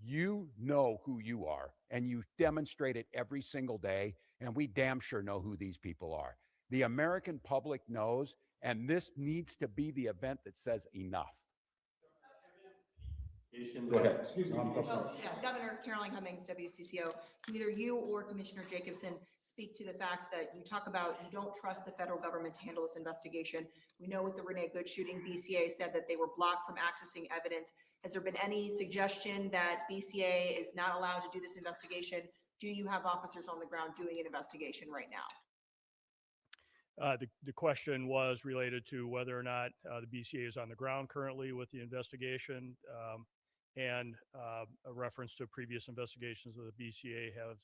You know who you are, and you demonstrate it every single day, and we damn sure know who these people are. The American public knows, and this needs to be the event that says enough. Go ahead. Excuse me. Governor Caroline Cummings, WCCO. Can either you or Commissioner Jacobson speak to the fact that you talk about you don't trust the federal government to handle this investigation? We know with the Renee Good shooting, BCA said that they were blocked from accessing evidence. Has there been any suggestion that BCA is not allowed to do this investigation? Do you have officers on the ground doing an investigation right now? The question was related to whether or not the BCA is on the ground currently with the investigation, and a reference to previous investigations that the BCA have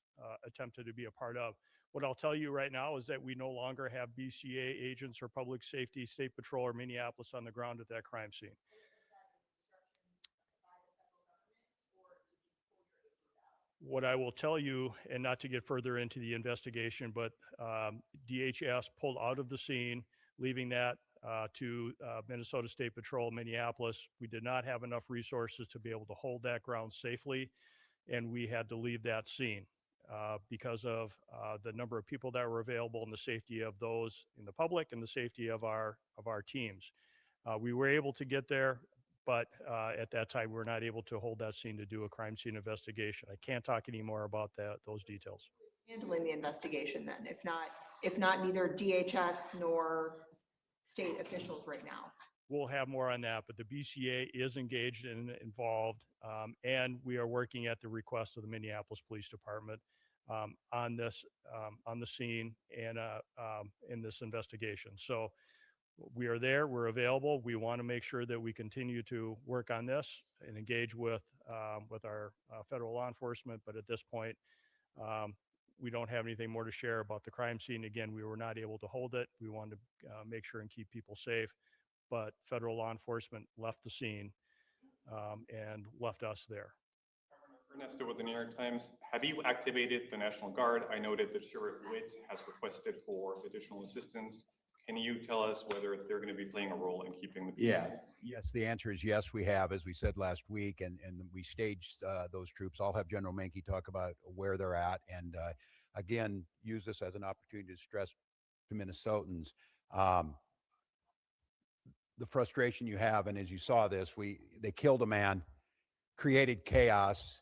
attempted to be a part of. What I'll tell you right now is that we no longer have BCA agents or public safety, state patrol, or Minneapolis on the ground at that crime scene. What I will tell you, and not to get further into the investigation, but DHS pulled out of the scene, leaving that to Minnesota State Patrol, Minneapolis. We did not have enough resources to be able to hold that ground safely, and we had to leave that scene. because of the number of people that were available and the safety of those in the public and the safety of our teams. We were able to get there, but at that time we were not able to hold that scene to do a crime scene investigation. I can't talk any more about those details. Handling the investigation then, if not neither DHS nor state officials right now? We'll have more on that, but the BCA is engaged and involved, and we are working at the request of the Minneapolis Police Department on this, on the scene and in this investigation. So we are there, we're available. We want to make sure that we continue to work on this and engage with our federal law enforcement. But at this point, we don't have anything more to share about the crime scene. Again, we were not able to hold it. We wanted to make sure and keep people safe, but federal law enforcement left the scene and left us there. Ernesto with the New York Times. Have you activated the National Guard? I noted that Sheriff Witt has requested for additional assistance. Can you tell us whether they're going to be playing a role in keeping the peace? Yeah. Yes, the answer is yes, we have, as we said last week, and we staged those troops. I'll have General Menke talk about where they're at, and again, use this as an opportunity to stress to Minnesotans the frustration you have. And as you saw this, they killed a man, created chaos,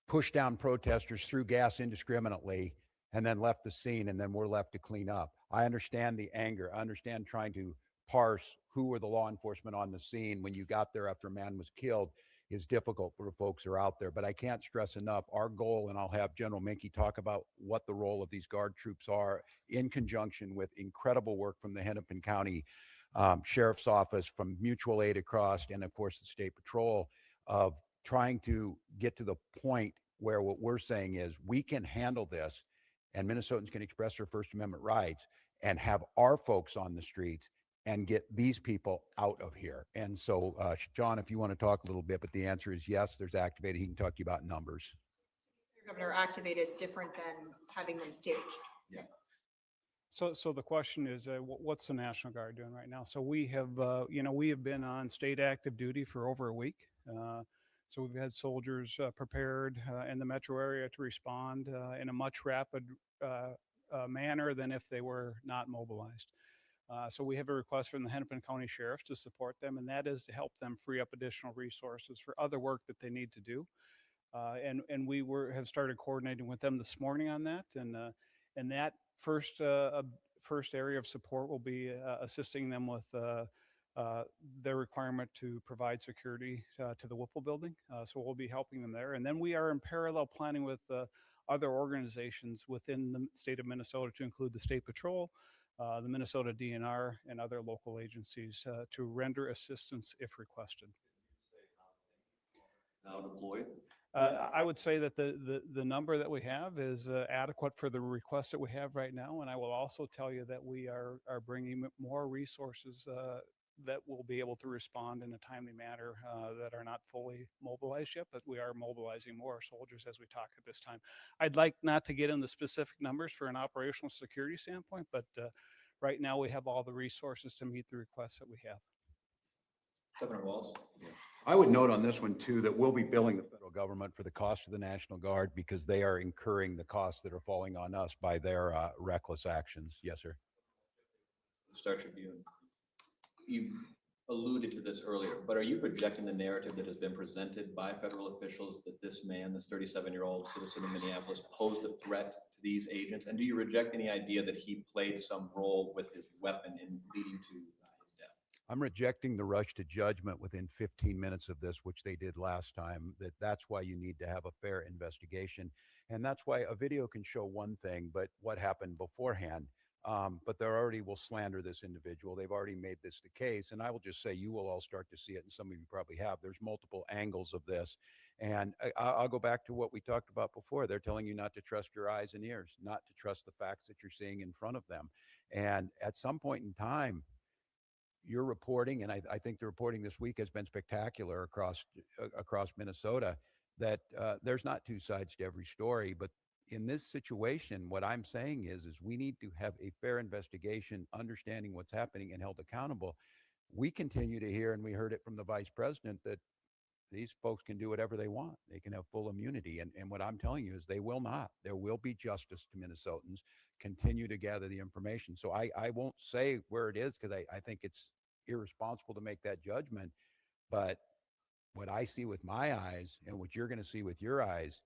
pushed down protesters, threw gas indiscriminately, and then left the scene, and then we're left to clean up. I understand the anger. I understand trying to parse who were the law enforcement on the scene when you got there after a man was killed is difficult for the folks who are out there. But I can't stress enough our goal, and I'll have General Menke talk about what the role of these Guard troops are in conjunction with incredible work from the Hennepin County Sheriff's Office, from mutual aid across, and of course the State Patrol, of trying to get to the point where what we're saying is we can handle this and Minnesotans can express their First Amendment rights and have our folks on the streets and get these people out of here. And so, John, if you want to talk a little bit, but the answer is yes, there's activated. He can talk to you about numbers. Governor, activated different than having them staged? Yeah. So the question is, what's the National Guard doing right now? So we have, we have been on state active duty for over a week. So we've had soldiers prepared in the metro area to respond in a much rapid manner than if they were not mobilized. So we have a request from the Hennepin County Sheriff to support them, and that is to help them free up additional resources for other work that they need to do. And we have started coordinating with them this morning on that, and that first area of support will be assisting them with their requirement to provide security to the Whipple building. So we'll be helping them there. And then we are in parallel planning with other organizations within the state of Minnesota, to include the State Patrol, the Minnesota DNR, and other local agencies to render assistance if requested. Now deployed? I would say that the number that we have is adequate for the requests that we have right now. And I will also tell you that we are bringing more resources that will be able to respond in a timely manner that are not fully mobilized yet, but we are mobilizing more soldiers as we talk at this time. I'd like not to get into specific numbers for an operational security standpoint, but right now we have all the resources to meet the requests that we have. Governor Walz? I would note on this one too that we'll be billing the federal government for the cost of the National Guard because they are incurring the costs that are falling on us by their reckless actions. Yes, sir. Star Tribune. You alluded to this earlier, but are you projecting the narrative that has been presented by federal officials that this man, this 37-year-old citizen of Minneapolis, posed a threat to these agents? And do you reject any idea that he played some role with his weapon in leading to his death? I'm rejecting the rush to judgment within 15 minutes of this, which they did last time. That's why you need to have a fair investigation. And that's why a video can show one thing, but what happened beforehand. But they already will slander this individual. They've already made this the case. And I will just say, you will all start to see it, and some of you probably have. There's multiple angles of this. And I'll go back to what we talked about before. They're telling you not to trust your eyes and ears, not to trust the facts that you're seeing in front of them. And at some point in time, your reporting, and I think the reporting this week has been spectacular across Minnesota, that there's not two sides to every story. But in this situation, what I'm saying is we need to have a fair investigation, understanding what's happening, and held accountable. We continue to hear, and we heard it from the vice president, that these folks can do whatever they want. They can have full immunity. And what I'm telling you is they will not. There will be justice to Minnesotans. Continue to gather the information. So I won't say where it is because I think it's irresponsible to make that judgment. But what I see with my eyes and what you're going to see with your eyes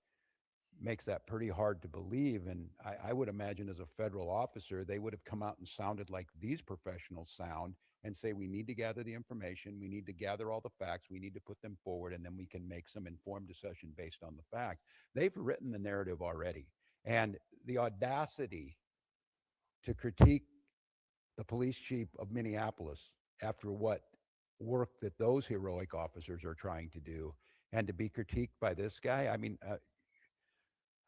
makes that pretty hard to believe. And I would imagine as a federal officer, they would have come out and sounded like these professionals sound and say, we need to gather the information. We need to gather all the facts. We need to put them forward, and then we can make some informed decision based on the fact. They've written the narrative already. And the audacity to critique the police chief of Minneapolis after what work that those heroic officers are trying to do, and to be critiqued by this guy. I mean,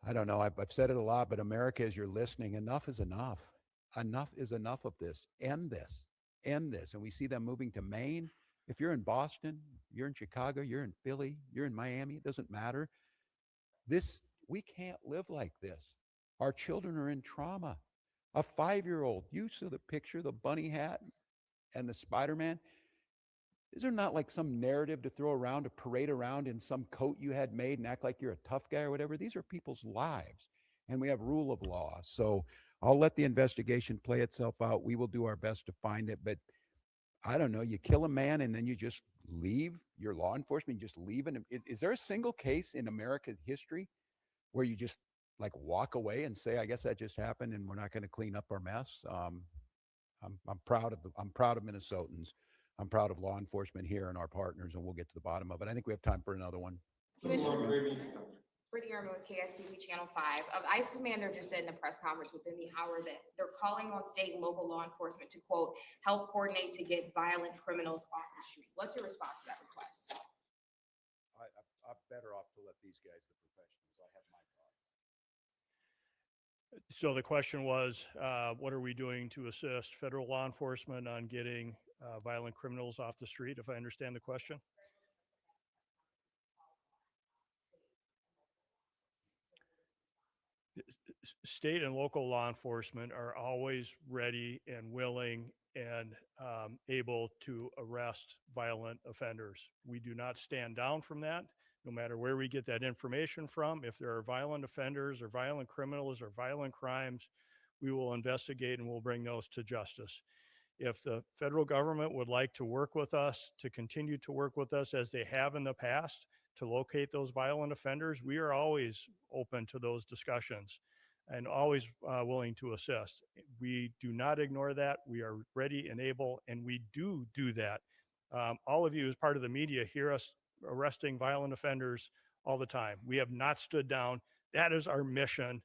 I don't know. I've said it a lot, but America, as you're listening, enough is enough. Enough is enough of this. End this. End this. And we see them moving to Maine. If you're in Boston, you're in Chicago, you're in Philly, you're in Miami, it doesn't matter. We can't live like this. Our children are in trauma. A 5-year-old, you saw the picture, the bunny hat and the Spider-Man. These are not like some narrative to throw around, to parade around in some coat you had made and act like you're a tough guy or whatever. These are people's lives, and we have rule of law. So I'll let the investigation play itself out. We will do our best to find it, but I don't know. You kill a man and then you just leave your law enforcement, you just leave him. Is there a single case in American history where you just like walk away and say, I guess that just happened and we're not going to clean up our mess? I'm proud of Minnesotans. I'm proud of law enforcement here and our partners, and we'll get to the bottom of it. I think we have time for another one. Brittany Irma with KSTV Channel 5. ICE commander just said in a press conference within the hour that they're calling on state and local law enforcement to, quote, help coordinate to get violent criminals off the street. What's your response to that request? I'm better off to let these guys, the professionals, I have my thoughts. So the question was, what are we doing to assist federal law enforcement on getting violent criminals off the street, if I understand the question? State and local law enforcement are always ready and willing and able to arrest violent offenders. We do not stand down from that, no matter where we get that information from. If there are violent offenders or violent criminals or violent crimes, we will investigate and we'll bring those to justice. If the federal government would like to work with us, to continue to work with us as they have in the past, to locate those violent offenders, we are always open to those discussions and always willing to assist. We do not ignore that. We are ready and able, and we do that. All of you as part of the media hear us arresting violent offenders all the time. We have not stood down. That is our mission.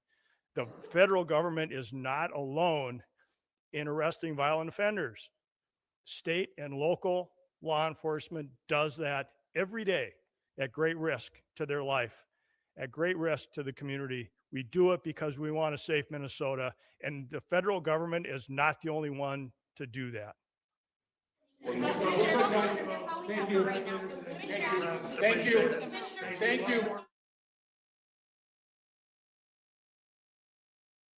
The federal government is not alone in arresting violent offenders. State and local law enforcement does that every day at great risk to their life, at great risk to the community. We do it because we want a safe Minnesota, and the federal government is not the only one to do that. Thank you. Thank you. Thank you.